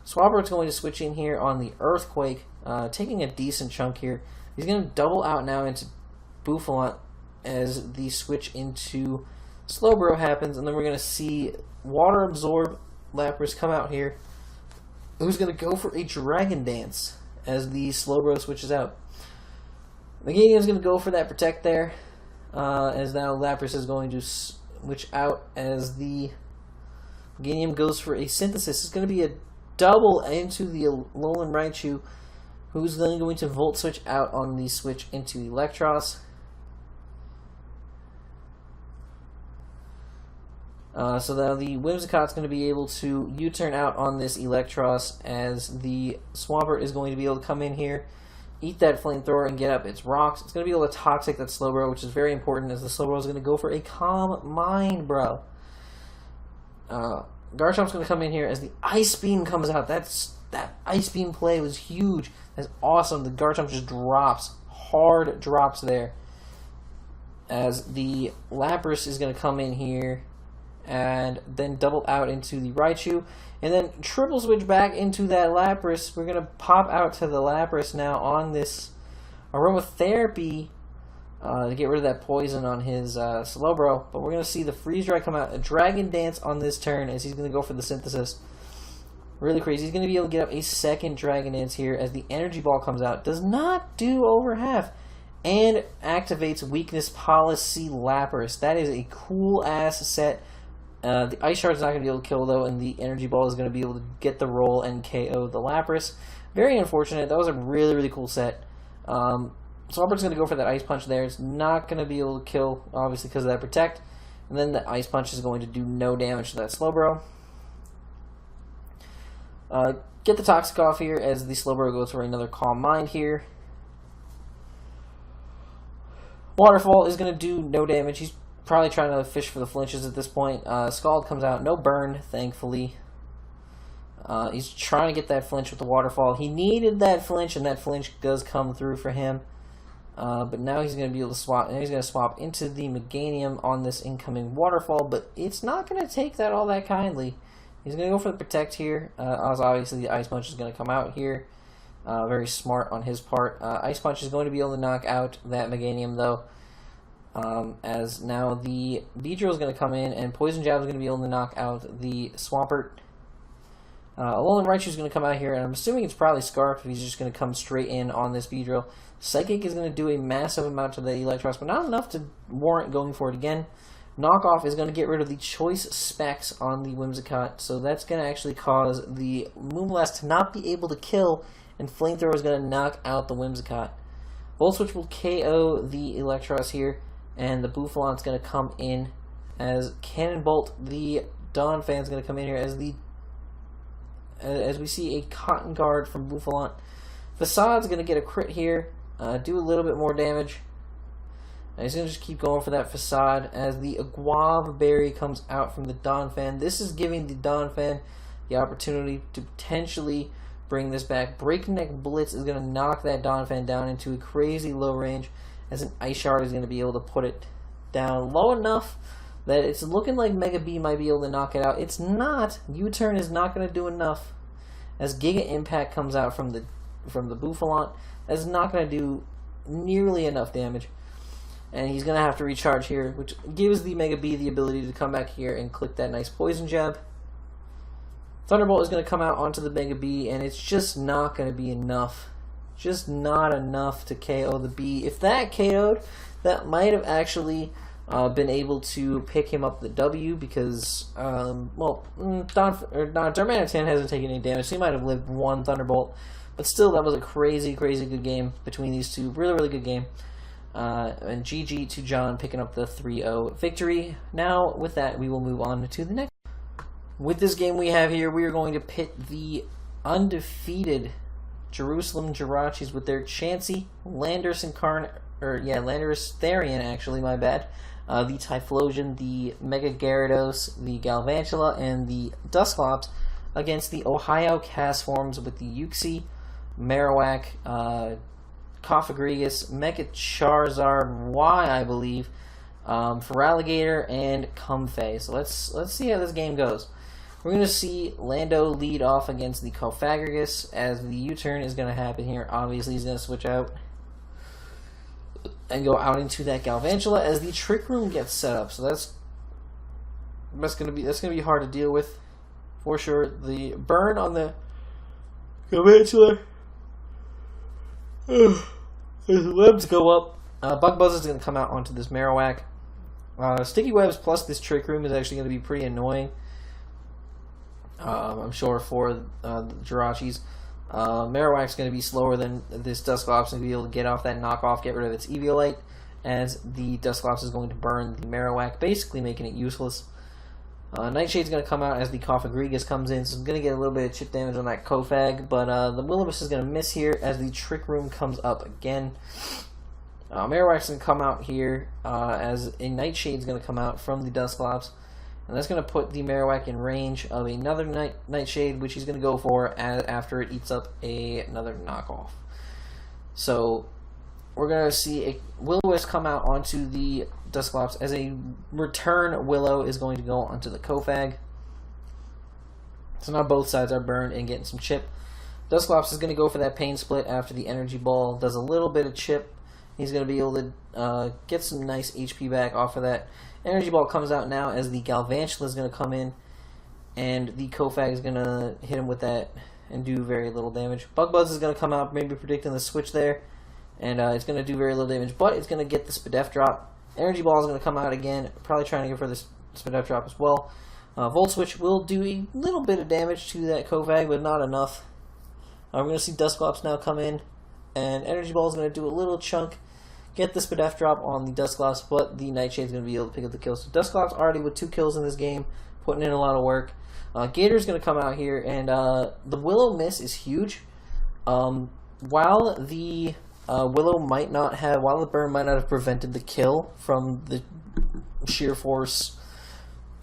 Swabbert's going to switch in here on the Earthquake, taking a decent chunk here. He's going to double out now into Bouffalot as the switch into Slowbro happens, and then we're going to see Water Absorb Lapras come out here, who's going to go for a Dragon Dance as the Slowbro switches out. Meganium's going to go for that Protect there, as now Lapras is going to switch out as the Meganium goes for a Synthesis. It's going to be a double into the Alolan Raichu, who's then going to Volt Switch out on the switch into Electros. So now the Whimsicott's going to be able to U-turn out on this Electros, as the Swampert is going to be able to come in here, eat that Flamethrower, and get up its rocks. It's going to be able to Toxic that Slowbro, which is very important, as the Slowbro is going to go for a Calm Mind, bro. Garchomp's going to come in here as the Ice Beam comes out. That Ice Beam play was huge. That's awesome. The Garchomp just drops. Hard drops there. As the Lapras is going to come in here and then double out into the Raichu, and then triple switch back into that Lapras. We're going to pop out to the Lapras now on this Aromatherapy to get rid of that poison on his Slowbro, but we're going to see the Freeze Dry come out, a Dragon Dance on this turn, as he's going to go for the Synthesis. Really crazy. He's going to be able to get up a second Dragon Dance here as the Energy Ball comes out. Does not do over half, and activates Weakness Policy Lapras. That is a cool-ass set. The Ice Shard is not going to be able to kill, though, and the Energy Ball is going to be able to get the roll and KO the Lapras. Very unfortunate. That was a really, really cool set. Swampert's going to go for that Ice Punch there. It's not going to be able to kill, obviously, because of that Protect. And then the Ice Punch is going to do no damage to that Slowbro. Get the Toxic off here as the Slowbro goes for another Calm Mind here. Waterfall is going to do no damage. He's probably trying to fish for the flinches at this point. Scald comes out. No burn, thankfully. He's trying to get that flinch with the Waterfall. He needed that flinch, and that flinch does come through for him. But now he's going to be able to swap. Now he's going to swap into the Meganium on this incoming Waterfall, but it's not going to take that all that kindly. He's going to go for the Protect here, as obviously the Ice Punch is going to come out here. Very smart on his part. Ice Punch is going to be able to knock out that Meganium, though. as now the Beedrill is going to come in, and Poison Jab is going to be able to knock out the Swampert. Alolan Raichu is going to come out here, and I'm assuming it's probably Scarf if he's just going to come straight in on this Beedrill. Psychic is going to do a massive amount to the Electros, but not enough to warrant going for it again. Knockoff is going to get rid of the choice specs on the Whimsicott, so that's going to actually cause the Moonblast to not be able to kill, and Flamethrower is going to knock out the Whimsicott. Volt Switch will KO the Electros here, and the Bouffalant's going to come in as Cannon Bolt. The Donphan is going to come in here as we see a Cotton Guard from Bouffalant. Facade's going to get a crit here, do a little bit more damage. He's going to just keep going for that Facade as the Guava Berry comes out from the Donphan. This is giving the Donphan the opportunity to potentially bring this back. Breakneck Blitz is going to knock that Donphan down into a crazy low range, as an Ice Shard is going to be able to put it down low enough that it's looking like Mega B might be able to knock it out. It's not. U-Turn is not going to do enough, as Giga Impact comes out from the Bouffalant. That's not going to do nearly enough damage, and he's going to have to recharge here, which gives the Mega B the ability to come back here and click that nice Poison Jab. Thunderbolt is going to come out onto the Mega B, and it's just not going to be enough. Just not enough to KO the B. If that KO'd, that might have been able to pick him up the W, because, Darmanitan hasn't taken any damage, so he might have lived one Thunderbolt. But still, that was a crazy, crazy good game between these two. Really, really good game. And GG to John picking up the 3-0 victory. Now, with that, we will move on to the next. With this game we have here, we are going to pit the undefeated Jerusalem Jirachis with their Chansey, Landorus Landorus Therian, actually, my bad. The Typhlosion, the Mega Gyarados, the Galvantula, and the Dusclops against the Ohio Castforms with the Uxie, Marowak, Cofagrigus, Mecha Charizard Y, I believe, Feraligatr, and Comfey. So let's see how this game goes. We're going to see Lando lead off against the Cofagrigus, as the U-turn is going to happen here. Obviously, he's going to switch out and go out into that Galvantula as the Trick Room gets set up. So that's going to be hard to deal with for sure. The burn on the Galvantula. As the webs go up, Bug Buzz is going to come out onto this Marowak. Sticky Webs plus this Trick Room is actually going to be pretty annoying, I'm sure, for the Jirachis. Marowak's going to be slower than this Dusclops and be able to get off that knockoff, get rid of its Eviolite, as the Dusclops is going to burn the Marowak, basically making it useless. Nightshade's going to come out as the Cofagrigus comes in, so it's going to get a little bit of chip damage on that Cofag, but the Will-O-Wisp is going to miss here as the Trick Room comes up again. Marowak's going to come out here as a Nightshade's going to come out from the Dusclops, and that's going to put the Marowak in range of another Nightshade, which he's going to go for after it eats up another knockoff. So we're going to see a Will-O-Wisp come out onto the Dusclops as a return Willow is going to go onto the Cofag. So now both sides are burned and getting some chip. Dusclops is going to go for that Pain Split after the Energy Ball does a little bit of chip. He's going to be able to get some nice HP back off of that. Energy Ball comes out now as the Galvantula is going to come in, and the Cofag is going to hit him with that and do very little damage. Bug Buzz is going to come out, maybe predicting the switch there, and it's going to do very little damage, but it's going to get the Spadef drop. Energy Ball is going to come out again, probably trying to go for this Spadef drop as well. Volt Switch will do a little bit of damage to that Cofag, but not enough. We're going to see Dusclops now come in, and Energy Ball is going to do a little chunk, get the Spadef drop on the Dusclops, but the Nightshade is going to be able to pick up the kills. So Dusclops already with 2 kills in this game, putting in a lot of work. Gator is going to come out here, and the Willow miss is huge. While the while the burn might not have prevented the kill from the sheer force,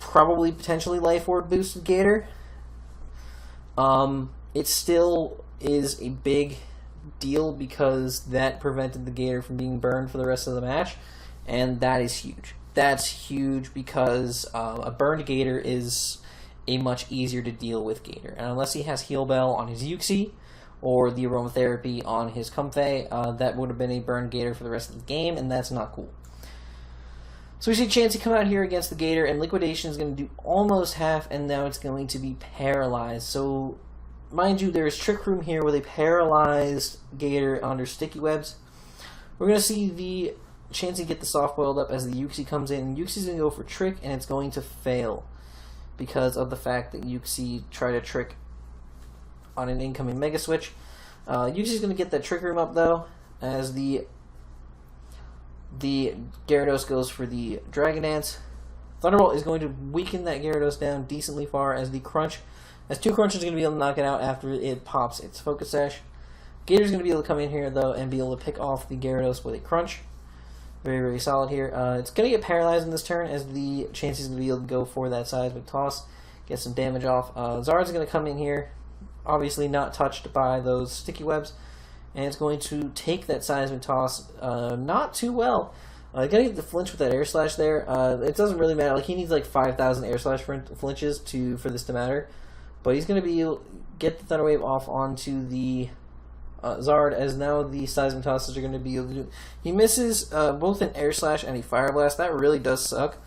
probably potentially life orb boosted Gator, it still is a big deal because that prevented the Gator from being burned for the rest of the match, and that is huge. That's huge because a burned Gator is a much easier to deal with Gator, and unless he has Heal Bell on his Uxie or the Aromatherapy on his Comfey, that would have been a burned Gator for the rest of the game, and that's not cool. So we see Chansey come out here against the Gator, and Liquidation is going to do almost half, and now it's going to be paralyzed. So, mind you, there's Trick Room here with a paralyzed Gator under Sticky Webs. We're going to see the Chansey get the soft boiled up as the Uxie comes in. Uxie's going to go for Trick, and it's going to fail because of the fact that Uxie tried to Trick on an incoming Mega Switch. Uxie's going to get that Trick Room up, though, as the Gyarados goes for the Dragon Dance. Thunderbolt is going to weaken that Gyarados down decently far as the Crunch. As 2 Crunches are going to be able to knock it out after it pops its Focus Sash. Gator's going to be able to come in here, though, and be able to pick off the Gyarados with a Crunch. Very, very solid here. It's going to get paralyzed in this turn as the Chansey's going to be able to go for that Seismic Toss, get some damage off. Zard's going to come in here, obviously not touched by those Sticky Webs, and it's going to take that Seismic Toss not too well. Gotta get the flinch with that Air Slash there. It doesn't really matter. Like, he needs like 5,000 Air Slash flinches for this to matter. But he's going to be able to get the Thunder Wave off onto the Zard, as now the Seismic Tosses are going to be able to do. He misses both an Air Slash and a Fire Blast. That really does suck.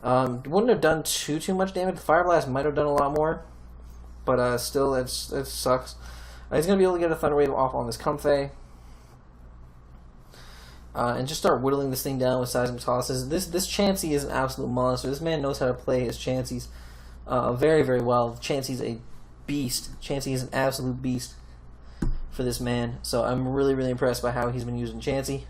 Wouldn't have done too much damage. The Fire Blast might have done a lot more. But still, it sucks. He's going to be able to get a Thunder Wave off on this Comfey. And just start whittling this thing down with Seismic Tosses. This Chansey is an absolute monster. This man knows how to play his Chanseys very, very well. Chansey's a beast. Chansey is an absolute beast for this man. So I'm really, really impressed by how he's been using Chansey.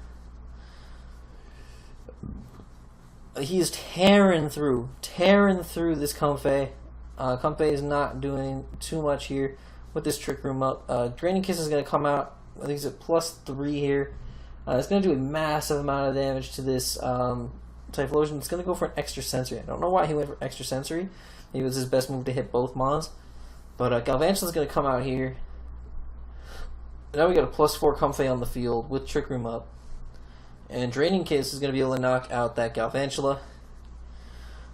He is tearing through this Comfey. Comfey is not doing too much here with this Trick Room up. Draining Kiss is going to come out. I think it's at +3 here. It's going to do a massive amount of damage to this Typhlosion. It's going to go for an Extra Sensory. I don't know why he went for Extra Sensory. Maybe it was his best move to hit both Mons. But Galvantula is going to come out here. Now we got a +4 Comfey on the field with Trick Room up. And Draining Kiss is going to be able to knock out that Galvantula.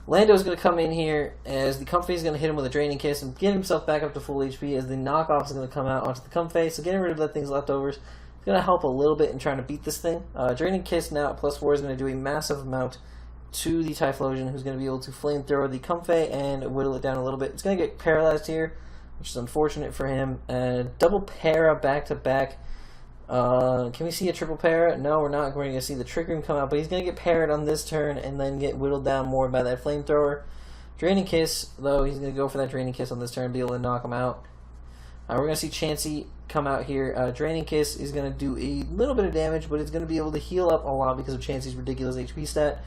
Lando is going to come in here as the Comfey is going to hit him with a Draining Kiss and get himself back up to full HP as the knockoff is going to come out onto the Comfey. So getting rid of that thing's leftovers is going to help a little bit in trying to beat this thing. Draining Kiss now at +4 is going to do a massive amount to the Typhlosion, who's going to be able to Flamethrower the Comfey and whittle it down a little bit. It's going to get paralyzed here, which is unfortunate for him. Double para back-to-back. Can we see a triple para? No, we're not going to see the Trick Room come out, but he's going to get parried on this turn and then get whittled down more by that Flamethrower. Draining Kiss, though, he's going to go for that Draining Kiss on this turn and be able to knock him out. We're going to see Chansey come out here. Draining Kiss is going to do a little bit of damage, but it's going to be able to heal up a lot because of Chansey's ridiculous HP stat.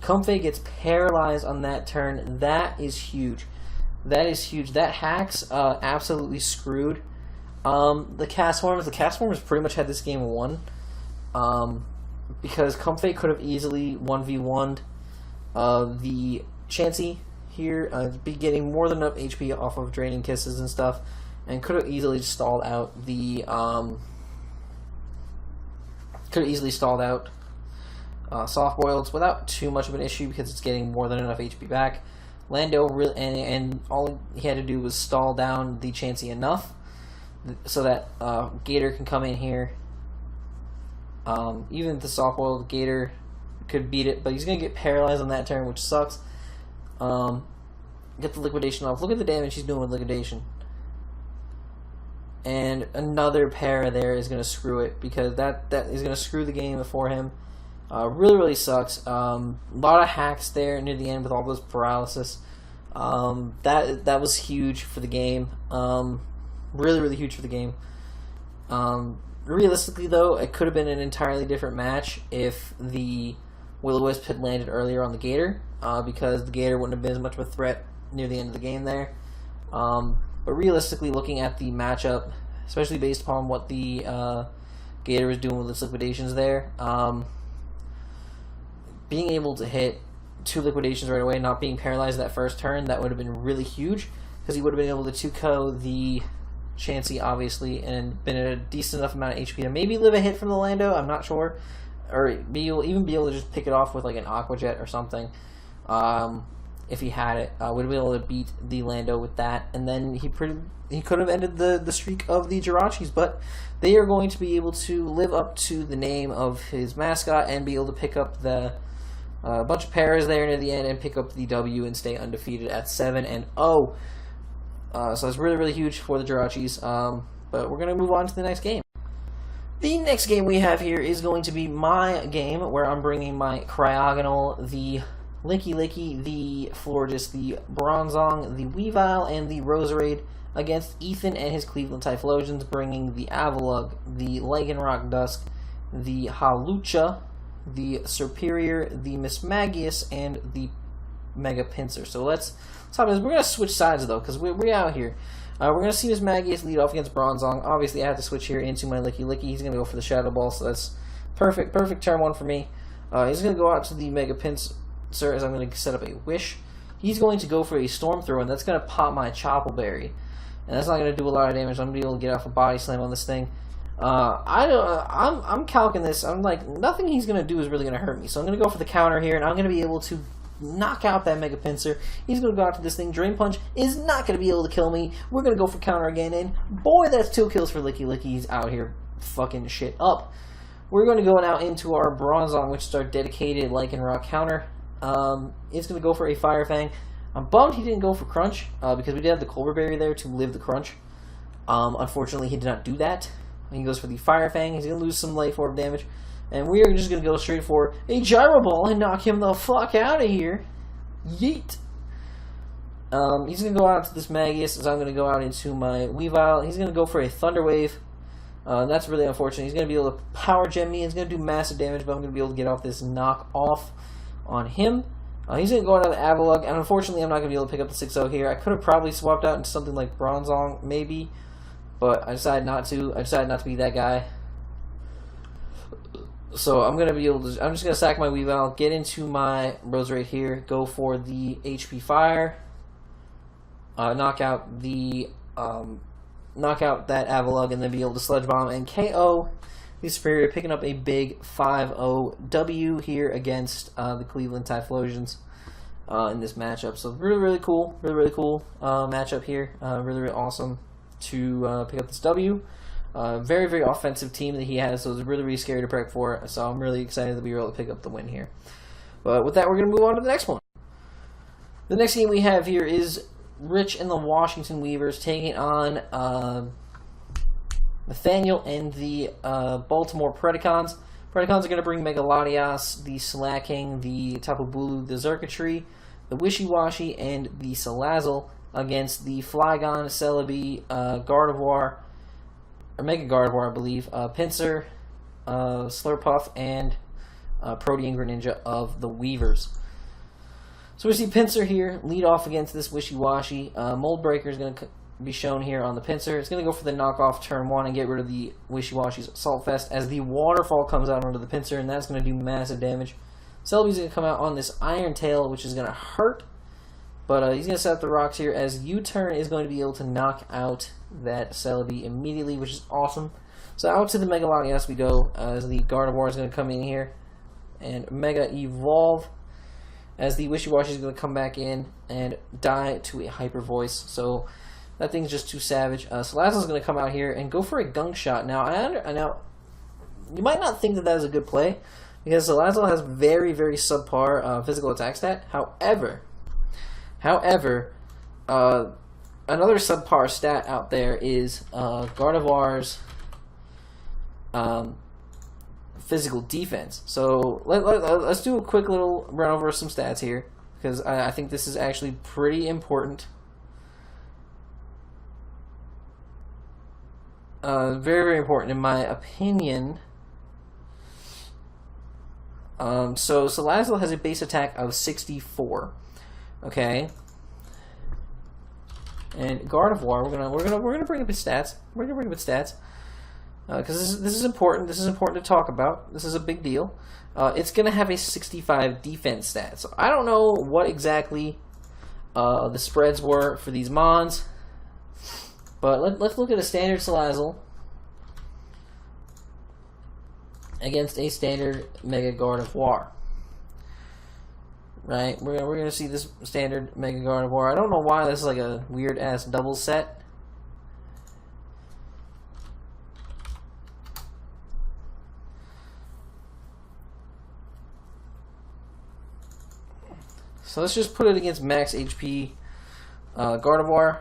Comfey gets paralyzed on that turn. That is huge. That is huge. That Hacks absolutely screwed the Castforms. The Castforms pretty much had this game won because Comfey could have easily 1v1'd the Chansey here, be getting more than enough HP off of Draining Kisses and stuff, and could have easily stalled out the Soft Boileds without too much of an issue because it's getting more than enough HP back. Lando really, and all he had to do was stall down the Chansey enough so that Gator can come in here. Even the Soft Boiled Gator could beat it, but he's going to get paralyzed on that turn, which sucks. Get the Liquidation off. Look at the damage he's doing with Liquidation. And another para there is going to screw it because that is going to screw the game for him. Really, really sucks. A lot of hacks there near the end with all those paralysis. That was huge for the game. Really, really huge for the game. Realistically, though, it could have been an entirely different match if the Will-O-Wisp had landed earlier on the Gator, because the Gator wouldn't have been as much of a threat near the end of the game there. But realistically, looking at the matchup, especially based upon what the Gator was doing with its liquidations there, being able to hit 2 liquidations right away, not being paralyzed that first turn, that would have been really huge, because he would have been able to 2-KO the Chansey, obviously, and been at a decent enough amount of HP to maybe live a hit from the Lando, I'm not sure, or even be able to just pick it off with like an Aqua Jet or something, if he had it. Would have been able to beat the Lando with that, and then he could have ended the streak of the Jirachis, but they are going to be able to live up to the name of his mascot and be able to pick up the A bunch of pairs there near the end and pick up the W and stay undefeated at 7-0. So that's really, really huge for the Jirachis. But we're going to move on to the next game. The next game we have here is going to be my game, where I'm bringing my Cryogonal, the Licky, the Florges, the Bronzong, the Weavile, and the Roserade against Ethan and his Cleveland Typhlosions, bringing the Avalugg, the Lycanroc Dusk, the Hawlucha, the Superior, the Mismagius, and the Mega Pinsir. So let's talk about this. We're going to switch sides, though, because we're out here. We're going to see Mismagius lead off against Bronzong. Obviously, I have to switch here into my Licky. He's going to go for the Shadow Ball, so that's perfect turn 1 for me. He's going to go out to the Mega Pinsir as I'm going to set up a Wish. He's going to go for a Storm Throw, and that's going to pop my Chople Berry. And that's not going to do a lot of damage. I'm going to be able to get off a Body Slam on this thing. I'm calcing this. I'm like, nothing he's going to do is really going to hurt me. So I'm going to go for the counter here, and I'm going to be able to knock out that Mega Pinsir. He's going to go out to this thing. Drain Punch is not going to be able to kill me. We're going to go for counter again, and boy, that's 2 kills for Licky. He's out here fucking shit up. We're going to go now into our Bronzong, which is our dedicated Lycanroc counter. It's going to go for a Fire Fang. I'm bummed he didn't go for Crunch, because we did have the Colbur Berry there to live the Crunch. Unfortunately, he did not do that. He goes for the Fire Fang. He's going to lose some Life Orb damage. And we are just going to go straight for a Gyro Ball and knock him the fuck out of here. Yeet. He's going to go out to this Magius, so I'm going to go out into my Weavile. He's going to go for a Thunder Wave. That's really unfortunate. He's going to be able to Power Gem me. He's going to do massive damage, but I'm going to be able to get off this knock off on him. He's going to go out on the Avalugg, and unfortunately I'm not going to be able to pick up the 6-0 here. I could have probably swapped out into something like Bronzong, maybe, but I decided not to. I decided not to be that guy. So I'm gonna be able to. I'm just gonna sack my Weavile, get into my Roserade here, go for the HP Fire, knock out that Avalugg, and then be able to Sludge Bomb and KO the Superior, picking up a big 5-0 W here against the Cleveland Typhlosions in this matchup. So really cool, really cool matchup here. Really awesome to pick up this W. Very offensive team that he has, so it's really scary to prep for. So I'm really excited that we were able to pick up the win here. But with that, we're going to move on to the next one. The next game we have here is Rich and the Washington Weavers taking on Nathaniel and the Baltimore Predacons. Predacons are going to bring Mega Latias, the Slaking, the Tapu Bulu, the Xurkitree, the Wishy-Washy, and the Salazzle against the Flygon, Celebi, Gardevoir, or Mega Gardevoir, I believe, Pinsir, Slurpuff, and Protean Greninja of the Weavers. So we see Pinsir here lead off against this Wishy-Washy. Mold Breaker is going to be shown here on the Pinsir. It's going to go for the knockoff turn 1 and get rid of the Wishy-Washy's Assault Fest as the Waterfall comes out onto the Pinsir, and that's going to do massive damage. Celebi's going to come out on this Iron Tail, which is going to hurt. But he's going to set up the rocks here as U-Turn is going to be able to knock out that Celebi immediately, which is awesome. So out to the Mega Latias we go as the Gardevoir is going to come in here and Mega Evolve as the Wishy-Washy is going to come back in and die to a Hyper Voice. So that thing's just too savage. Salazzle is going to come out here and go for a Gunk Shot. Now, now you might not think that that is a good play because Salazzle has very subpar physical attack stat. However, another subpar stat out there is Gardevoir's physical defense. So let's do a quick little run over some stats here because I think this is actually pretty important. Very important in my opinion. So Salazzle has a base attack of 64. Okay, and Gardevoir, we're gonna bring up his stats. We're gonna bring up his stats because this is important. This is important to talk about. This is a big deal. It's gonna have a 65 defense stat. So I don't know what exactly the spreads were for these mons, but let's look at a standard Salazzle against a standard Mega Gardevoir. Right, we're gonna see this standard Mega Gardevoir. I don't know why this is like a weird ass double set. So let's just put it against max HP Gardevoir.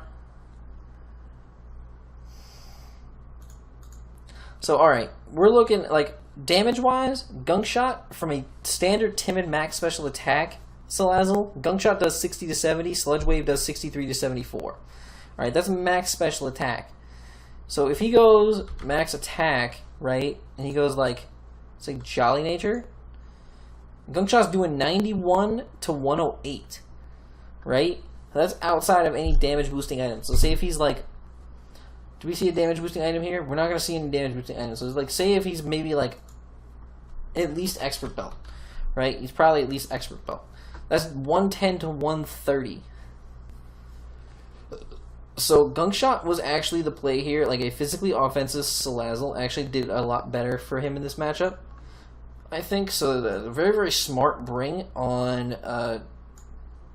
So alright, we're looking like damage-wise, Gunk Shot from a standard timid max special attack Salazzle, Gunk Shot does 60 to 70, Sludge Wave does 63 to 74. Alright, that's max special attack. So if he goes max attack, right, and he goes like, say Jolly Nature, Gunk Shot's doing 91 to 108, right? That's outside of any damage boosting items. So say if he's like, do we see a damage boosting item here? We're not going to see any damage boosting items. So it's like, say if he's maybe like at least Expert Belt, right? He's probably at least Expert Belt. That's 110 to 130. So Gunk Shot was actually the play here. Like a physically offensive Salazzle actually did a lot better for him in this matchup, I think. So the very, very smart bring on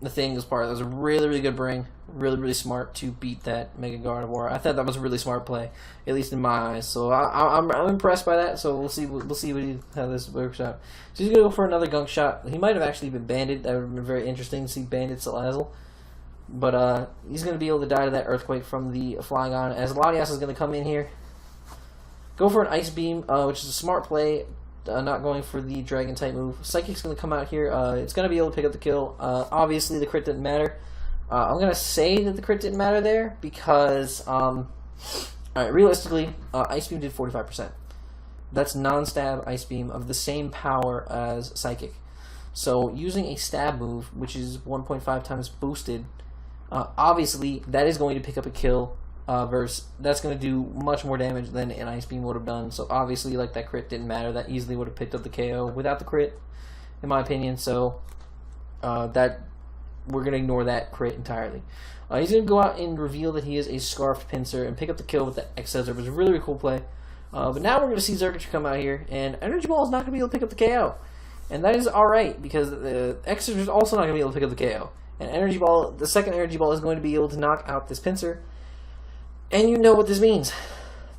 the thing was part. That was a really, really good bring. Really, really smart to beat that Mega Gardevoir. I thought that was a really smart play, at least in my eyes. So I'm impressed by that. So we'll see how this works out. So he's gonna go for another Gunk Shot. He might have actually been banded. That would have been very interesting to see banded Salazzle. But he's gonna be able to die to that Earthquake from the Flygon. As Latias is gonna come in here, go for an Ice Beam, which is a smart play. Not going for the Dragon type move. Psychic's going to come out here. It's going to be able to pick up the kill. Obviously, the crit didn't matter. I'm going to say that the crit didn't matter there because, alright, realistically, Ice Beam did 45%. That's non-stab Ice Beam of the same power as Psychic. So, using a stab move, which is 1.5 times boosted, obviously, that is going to pick up a kill. Versus that's going to do much more damage than an Ice Beam would have done. So obviously, like, that crit didn't matter. That easily would have picked up the KO without the crit, in my opinion. So that we're going to ignore that crit entirely. He's going to go out and reveal that he is a Scarfed Pinsir and pick up the kill with the X-Scissor. It was a really, really cool play. But now we're going to see Xergatry come out here, and Energy Ball is not going to be able to pick up the KO. And that is alright, because the X-Scissor is also not going to be able to pick up the KO. And Energy Ball, the second Energy Ball, is going to be able to knock out this Pinsir. And you know what this means.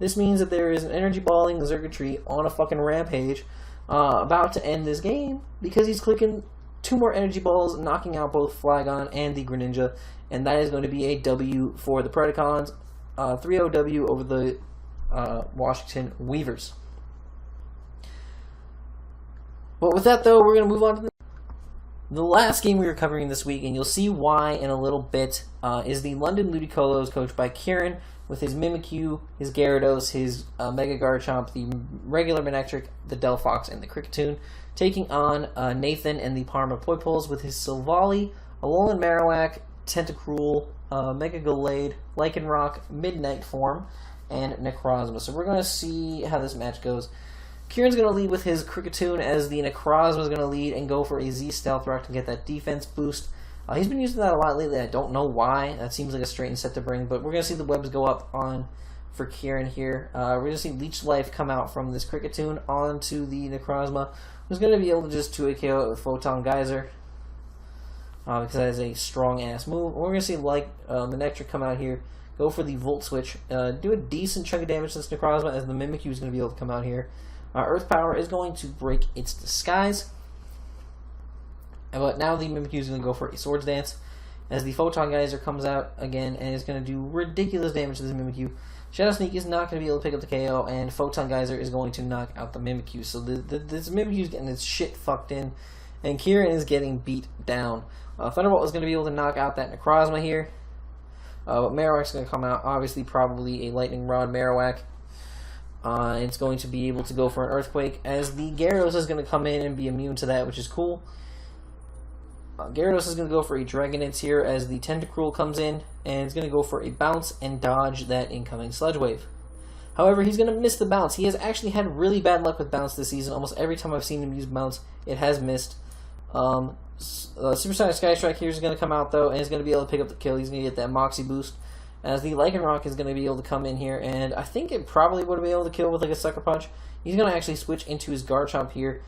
This means that there is an Energy Balling Xergatry on a fucking rampage about to end this game because he's clicking 2 more Energy Balls, knocking out both Flygon and the Greninja, and that is going to be a W for the Predacons. 3-0 W over the Washington Weavers. But with that, though, we're going to move on to the last game we were covering this week, and you'll see why in a little bit, is the London Ludicolo, coached by Kieran, with his Mimikyu, his Gyarados, his Mega Garchomp, the regular Manectric, the Delphox, and the Kricketune, taking on Nathan and the Parma Poipoles with his Silvally, Alolan Marowak, Tentacruel, Mega Gallade, Lycanroc, Midnight form, and Necrozma. So we're going to see how this match goes. Kieran's going to lead with his Kricketune, as the Necrozma is going to lead and go for a Z Stealth Rock to get that defense boost. He's been using that a lot lately. I don't know why. That seems like a straight and set to bring, but we're going to see the webs go up on for Kieran here. We're going to see Leech Life come out from this Kricketune onto the Necrozma, who's going to be able to just 2-hit KO it with Photon Geyser, because that is a strong-ass move. We're going to see Manectric come out here, go for the Volt Switch, do a decent chunk of damage to this Necrozma, as the Mimikyu is going to be able to come out here. Earth Power is going to break its disguise. But now the Mimikyu is going to go for a Swords Dance, as the Photon Geyser comes out again and is going to do ridiculous damage to this Mimikyu. Shadow Sneak is not going to be able to pick up the KO, and Photon Geyser is going to knock out the Mimikyu. So this Mimikyu is getting its shit fucked in, and Kieran is getting beat down. Thunderbolt is going to be able to knock out that Necrozma here. But Marowak's going to come out, obviously probably a Lightning Rod Marowak. It's going to be able to go for an Earthquake, as the Gyarados is going to come in and be immune to that, which is cool. Gyarados is going to go for a Dragonite here, as the Tentacruel comes in, and it's going to go for a Bounce and dodge that incoming Sludge Wave. However, he's going to miss the Bounce. He has actually had really bad luck with Bounce this season. Almost every time I've seen him use Bounce, it has missed. Supersonic Sky Strike here is going to come out, though, and he's going to be able to pick up the kill. He's going to get that Moxie boost, as the Lycanroc is going to be able to come in here, and I think it probably would have been able to kill with like a Sucker Punch. He's going to actually switch into his Garchomp here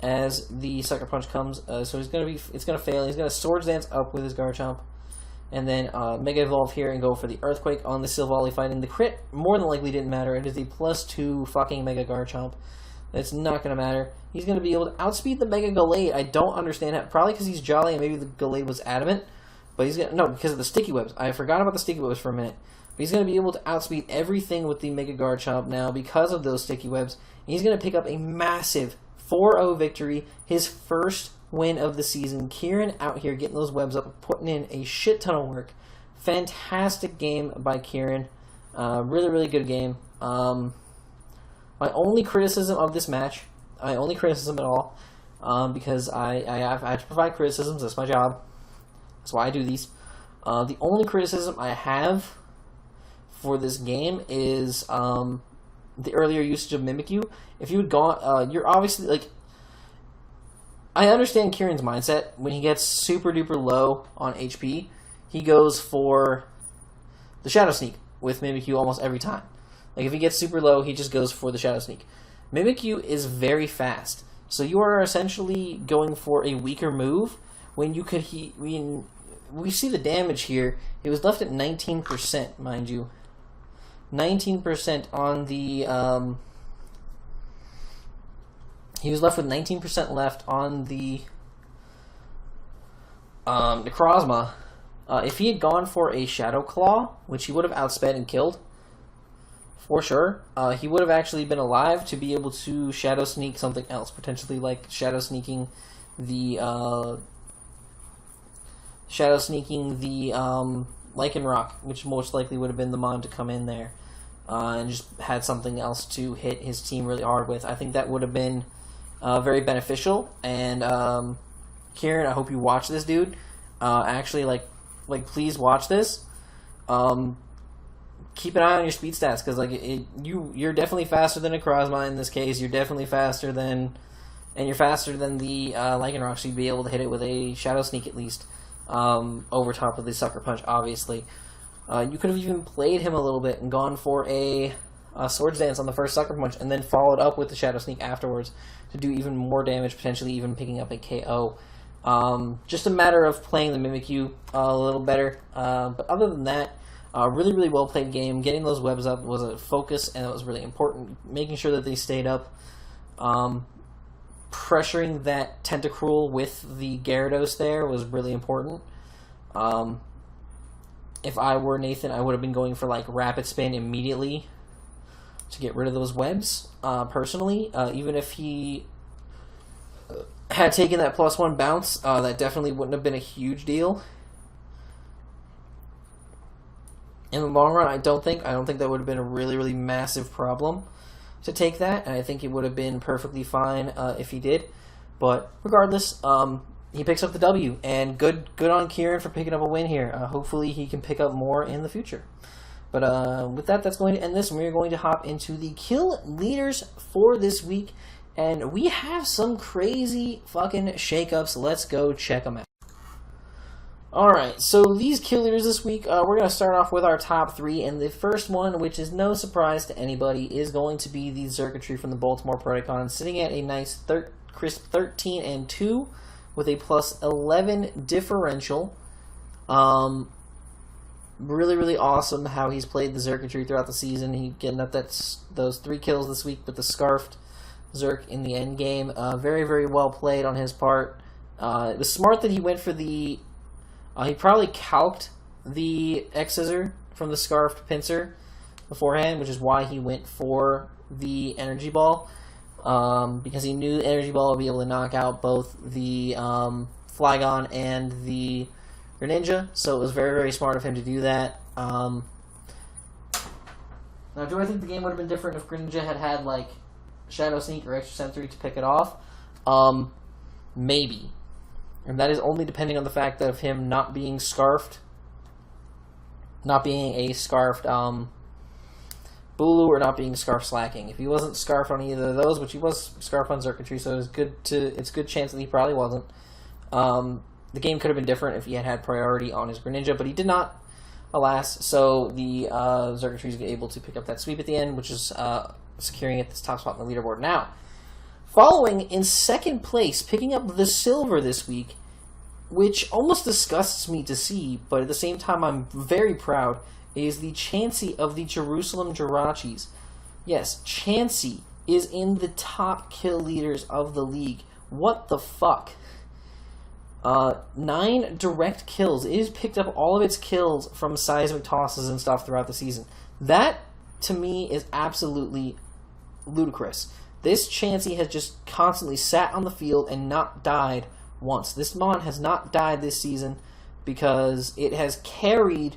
as the Sucker Punch comes, so it's going to fail. He's going to Swords Dance up with his Garchomp, and then Mega Evolve here and go for the Earthquake on the Silvally fighting. The crit more than likely didn't matter. It is the +2 fucking Mega Garchomp It's not going to matter. He's going to be able to outspeed the Mega Gallade. I don't understand that. Probably because he's Jolly and maybe the Gallade was adamant. But he's going to... No, because of the Sticky Webs. I forgot about the Sticky Webs for a minute. But he's going to be able to outspeed everything with the Mega Garchomp now because of those Sticky Webs. And he's going to pick up a massive 4-0 victory. His first win of the season. Kieran out here getting those webs up, putting in a shit ton of work. Fantastic game by Kieran. Really, really good game. My only criticism of this match, my only criticism at all, because I have to provide criticisms, that's my job, that's why I do these. The only criticism I have for this game is the earlier usage of Mimikyu. If you had gone, you're obviously, like, I understand Kieran's mindset. When he gets super duper low on HP, he goes for the Shadow Sneak with Mimikyu almost every time. Like, if he gets super low, he just goes for the Shadow Sneak. Mimikyu is very fast, so you are essentially going for a weaker move when you could... we see the damage here. It was left at 19%, mind you. 19% on the... he was left with 19% left on the Necrozma. If he had gone for a Shadow Claw, which he would have outsped and killed, for sure, he would have actually been alive to be able to Shadow Sneak something else, potentially like Shadow Sneaking the Lycanroc, which most likely would have been the Mon to come in there and just had something else to hit his team really hard with. I think that would have been very beneficial. And Kieran, I hope you watch this, dude. Actually, like please watch this. Keep an eye on your speed stats, because like you're definitely faster than a Necrozma in this case. You're definitely faster than, and you're faster than the Lycanroc, so you'd be able to hit it with a Shadow Sneak at least, over top of the Sucker Punch, obviously. You could have even played him a little bit and gone for a Swords Dance on the first Sucker Punch, and then followed up with the Shadow Sneak afterwards to do even more damage, potentially even picking up a KO. Just a matter of playing the Mimikyu a little better. But other than that, really, really well played game. Getting those webs up was a focus, and it was really important. Making sure that they stayed up. Pressuring that Tentacruel with the Gyarados there was really important. If I were Nathan, I would have been going for like Rapid Spin immediately to get rid of those webs, personally. Even if he had taken that +1 bounce, that definitely wouldn't have been a huge deal. In the long run, I don't think that would have been a really, really massive problem to take that, and I think it would have been perfectly fine if he did. But regardless, he picks up the W, and good on Kieran for picking up a win here. Hopefully he can pick up more in the future. But with that, that's going to end this, and we're going to hop into the kill leaders for this week, and we have some crazy fucking shakeups. Let's go check them out. Alright, so these kill leaders this week, we're going to start off with our top 3, and the first one, which is no surprise to anybody, is going to be the Xurkitree from the Baltimore Protocon, sitting at a nice crisp 13-2 with a +11 differential. Really, really awesome how he's played the Xurkitree throughout the season. He getting up those 3 kills this week with the Scarfed Zerk in the end game. Very, very well played on his part. It was smart that he went for the... he probably calced the X-Scissor from the Scarfed Pinsir beforehand, which is why he went for the Energy Ball, because he knew the Energy Ball would be able to knock out both the Flygon and the Greninja, so it was very, very smart of him to do that. Now, do I think the game would have been different if Greninja had like Shadow Sneak or Extra Sensory to pick it off? Maybe. And that is only depending on the fact that of him not being scarfed, not being a scarfed Bulu, or not being scarfed Slacking. If he wasn't scarfed on either of those, which he was scarfed on Xurkitree, so it's a good chance that he probably wasn't. The game could have been different if he had priority on his Greninja, but he did not, alas. So the Xurkitree is able to pick up that sweep at the end, which is securing it this top spot in the leaderboard. Now, following in second place, picking up the silver this week, which almost disgusts me to see, but at the same time I'm very proud, is the Chansey of the Jerusalem Jirachis. Yes, Chansey is in the top kill leaders of the league. What the fuck? 9 direct kills. It has picked up all of its kills from seismic tosses and stuff throughout the season. That, to me, is absolutely ludicrous. This Chansey has just constantly sat on the field and not died once. This Mon has not died this season because it has carried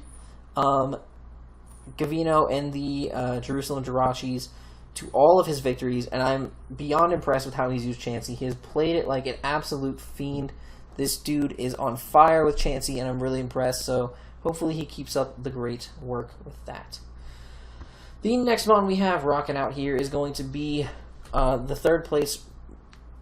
Gavino and the Jerusalem Jirachis to all of his victories, and I'm beyond impressed with how he's used Chansey. He has played it like an absolute fiend. This dude is on fire with Chansey, and I'm really impressed, so hopefully he keeps up the great work with that. The next Mon we have rocking out here is going to be the third place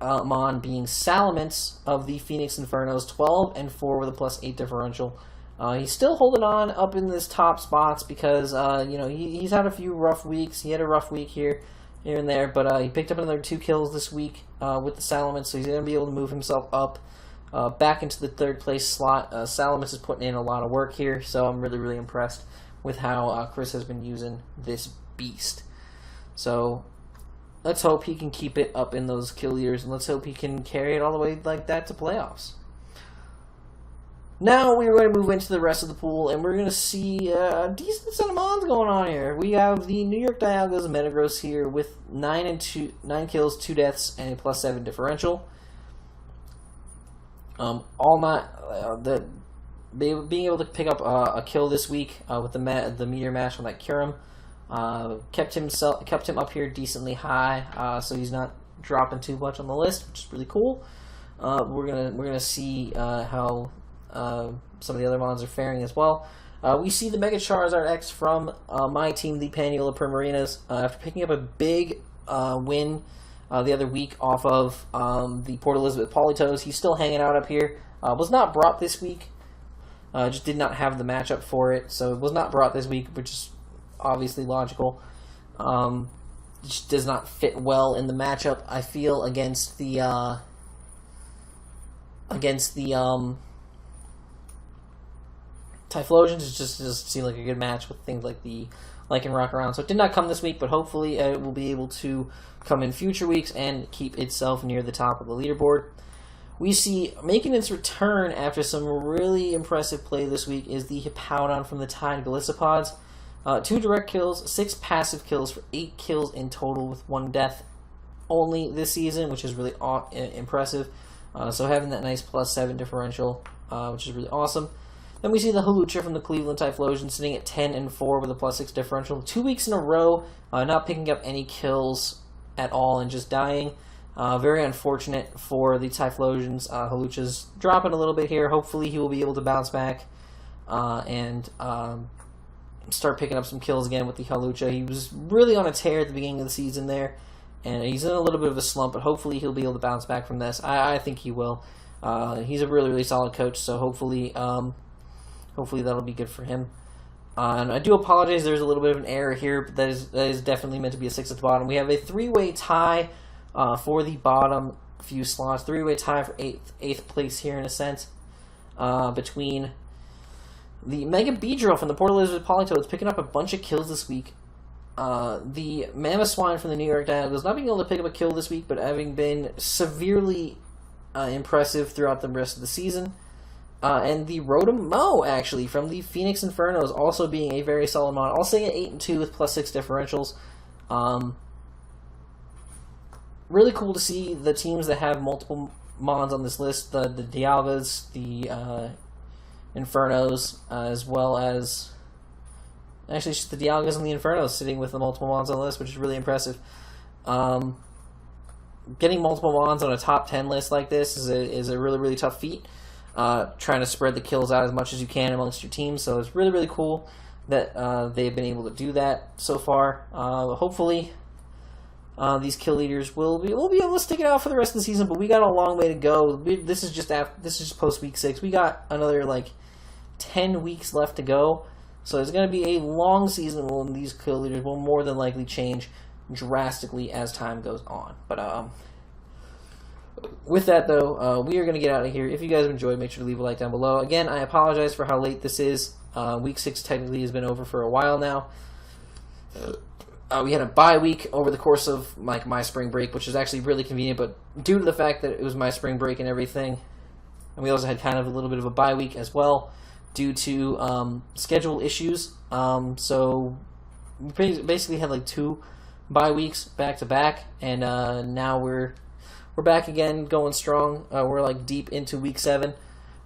Mon being Salamence of the Phoenix Infernos, 12-4 with a +8 differential. He's still holding on up in this top spots because he's had a few rough weeks. He had a rough week here and there, but he picked up another 2 kills this week with the Salamence, so he's going to be able to move himself up back into the third place slot. Salamence is putting in a lot of work here, so I'm really, really impressed with how Chris has been using this beast. So let's hope he can keep it up in those kill leaders, and let's hope he can carry it all the way like that to playoffs. Now we're going to move into the rest of the pool, and we're going to see a decent set of Mons going on here. We have the New York Dialgos and Metagross here with 9 kills, 2 deaths, and a +7 differential. Being able to pick up a kill this week with the Meteor Mash on that Kyurem kept him up here decently high, so he's not dropping too much on the list, which is really cool. We're gonna see how some of the other Mons are faring as well. We see the Mega Charizard X from my team, the Paniola Primarinas, after picking up a big win the other week off of the Port Elizabeth Politoes. He's still hanging out up here. Was not brought this week. Just did not have the matchup for it, so it was not brought this week, which is obviously logical. Just does not fit well in the matchup, I feel, against the Typhlosions. It just doesn't seem like a good match with things like the Lycan Rock around. So it did not come this week, but hopefully it will be able to come in future weeks and keep itself near the top of the leaderboard. We see, making its return after some really impressive play this week, is the Hippowdon from the Tide Gallisopods. 2 direct kills, 6 passive kills for 8 kills in total with 1 death only this season, which is really impressive. So having that nice +7 differential, which is really awesome. Then we see the Hawlucha from the Cleveland Typhlosion sitting at 10-4 with a +6 differential. 2 weeks in a row, not picking up any kills at all and just dying. Very unfortunate for the Typhlosions. Hawlucha's dropping a little bit here. Hopefully he will be able to bounce back and start picking up some kills again with the Hawlucha. He was really on a tear at the beginning of the season there, and he's in a little bit of a slump, but hopefully he'll be able to bounce back from this. I think he will. He's a really, really solid coach, so hopefully that'll be good for him. And I do apologize, there's a little bit of an error here, but that is definitely meant to be a 6 at the bottom. We have a 3-way tie for the bottom few slots. 3-way tie for 8th place here in a sense, between the Mega Beedrill from the Port Elizabeth Politoads picking up a bunch of kills this week. The Mamoswine from the New York Dialgos not being able to pick up a kill this week, but having been severely impressive throughout the rest of the season. And the Rotom Mo, actually, from the Phoenix Infernos, also being a very solid Mon. All staying at 8-2 with +6 differentials. Really cool to see the teams that have multiple Mons on this list. The Dialgas, the Infernos, as well as... Actually, it's just the Dialgas and the Infernos sitting with the multiple Mons on the list, which is really impressive. Getting multiple Mons on a top 10 list like this is a really, really tough feat. Trying to spread the kills out as much as you can amongst your teams, so it's really, really cool that they've been able to do that so far. Hopefully, these kill leaders will be able to stick it out for the rest of the season, but we got a long way to go. This is just post week 6. We got another 10 weeks left to go, so it's going to be a long season when these kill leaders will more than likely change drastically as time goes on. But with that, though, we are going to get out of here. If you guys have enjoyed, make sure to leave a like down below. Again, I apologize for how late this is. Week 6 technically has been over for a while now. we had a bye week over the course of my spring break, which is actually really convenient. But due to the fact that it was my spring break and everything, and we also had kind of a little bit of a bye week as well due to schedule issues. So we basically had like 2 bye weeks back to back, and now we're back again, going strong. We're like deep into week 7,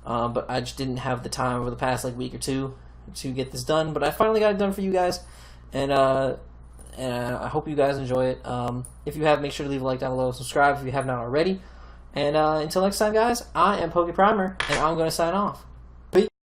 but I just didn't have the time over the past like week or 2 to get this done. But I finally got it done for you guys, and I hope you guys enjoy it. If you have, make sure to leave a like down below, subscribe if you have not already. And until next time, guys, I am PokePrimer, and I'm going to sign off.